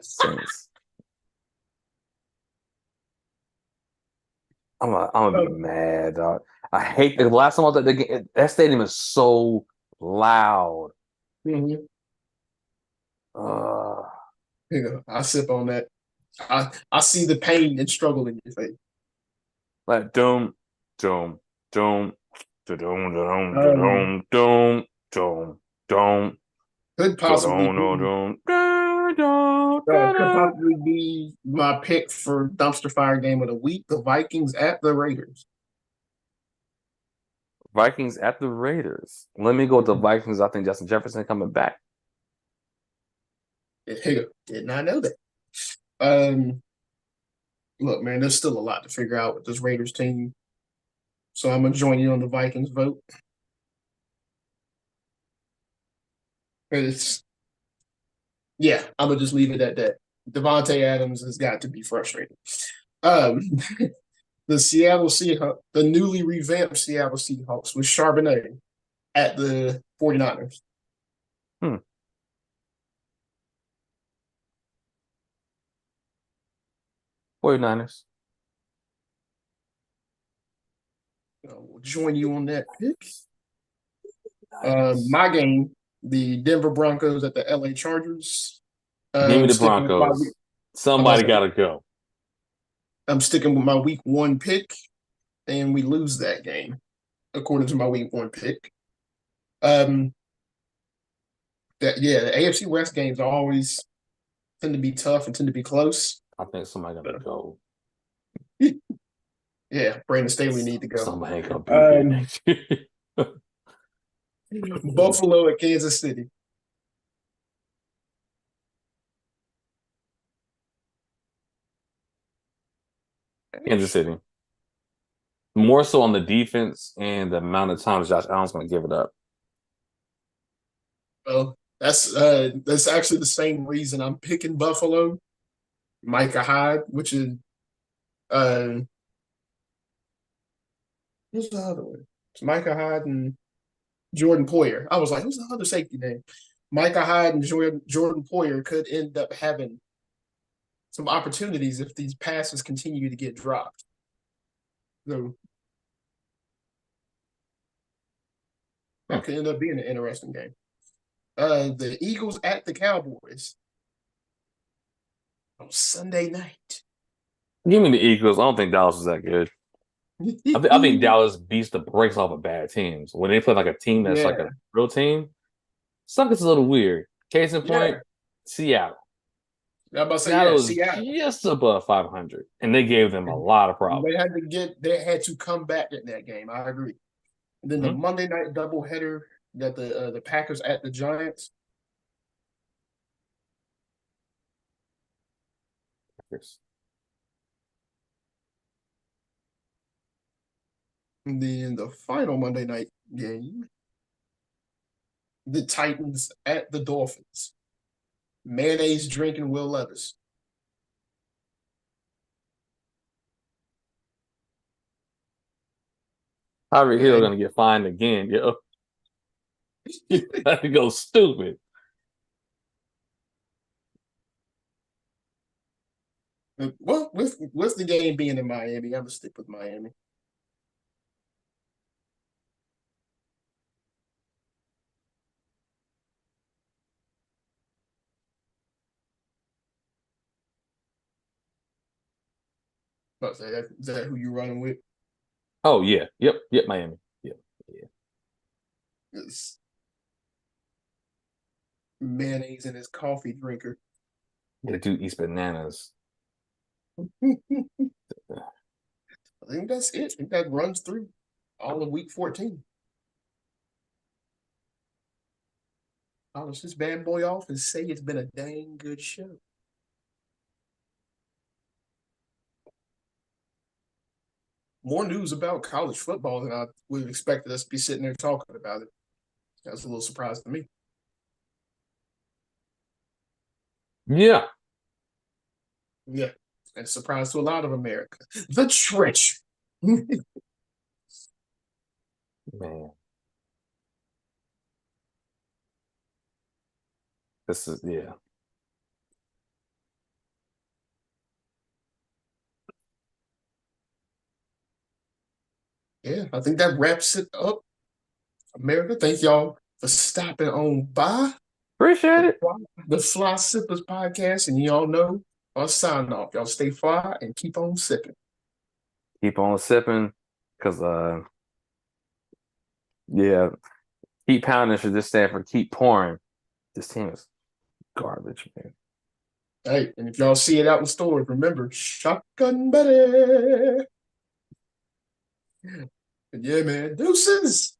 A: Saints. I'm gonna be mad, dog. I hate the last time I was at the game. That stadium is so loud.
B: Mm-hmm. I sip on that. I see the pain and struggle in your face.
A: Like doom, doom, doom, doom, doom, doom, doom, doom, doom.
B: Could possibly be my pick for dumpster fire game of the week. The Vikings at the Raiders.
A: Vikings at the Raiders. Let me go with the Vikings. I think Justin Jefferson coming back.
B: Did not know that. Look, man, there's still a lot to figure out with this Raiders team. So I'm gonna join you on the Vikings vote. Yeah, I'm gonna just leave it at that. Devontae Adams has got to be frustrating. Um, the Seattle Seahawks, the newly revamped Seattle Seahawks with Charbonnet at the 49ers.
A: 49ers.
B: We'll join you on that pick. My game, the Denver Broncos at the LA Chargers.
A: Give me the Broncos. Somebody got to go.
B: I'm sticking with my week 1 pick, and we lose that game, according to my week 1 pick. The AFC West games always tend to be tough and tend to be close.
A: I think somebody got to go.
B: Yeah, Brandon Staley need to go.
A: Somebody ain't gonna be here next year.
B: Buffalo at Kansas City.
A: Kansas City. More so on the defense and the amount of times Josh Allen's going to give it up.
B: Well, that's actually the same reason I'm picking Buffalo. Micah Hyde, which is uh who's the other one? It's Micah Hyde and Jordan Poyer. I was like, who's the other safety name? Micah Hyde and Jordan Poyer could end up having some opportunities if these passes continue to get dropped. So that could end up being an interesting game. The Eagles at the Cowboys on Sunday night.
A: Give me the Eagles. I don't think Dallas is that good. I think Dallas beats the brakes off of bad teams. When they play like a team that's like a real team, something's a little weird. Case in point, Seattle.
B: I'm about to say,
A: Seattle is
B: Seattle
A: just above 500, and they gave them a lot of problems.
B: They had to come back in that game. I agree. And then the Monday night doubleheader that the Packers at the Giants. And then the final Monday night game, the Titans at the Dolphins. Mayonnaise drinking Will Levis.
A: Tyreek Hill going to get fined again, yo. That go stupid.
B: Well, with the game being in Miami, I'm going to stick with Miami. Is that who you running with?
A: Oh, yeah. Yep, Miami. Yeah.
B: It's mayonnaise in his coffee drinker.
A: The dude eats bananas.
B: I think that's it. I think that runs through all of week 14. Polish this bad boy off and say it's been a dang good show. More news about college football than I would have expected us to be sitting there talking about it. That's a little surprise to me.
A: Yeah.
B: Yeah. And a surprise to a lot of America. The treachery.
A: Man. This is, yeah.
B: Yeah, I think that wraps it up. America, thank y'all for stopping on by.
A: Appreciate it.
B: The Fly Sippers podcast, and y'all know I'll sign off. Y'all stay fly and keep on sipping.
A: Keep on sipping, because yeah, keep pounding should just stand for keep pouring. This team is garbage, man.
B: Hey, and if y'all see it out in stores, remember Shotgun Betty. Yeah, man. Deuces.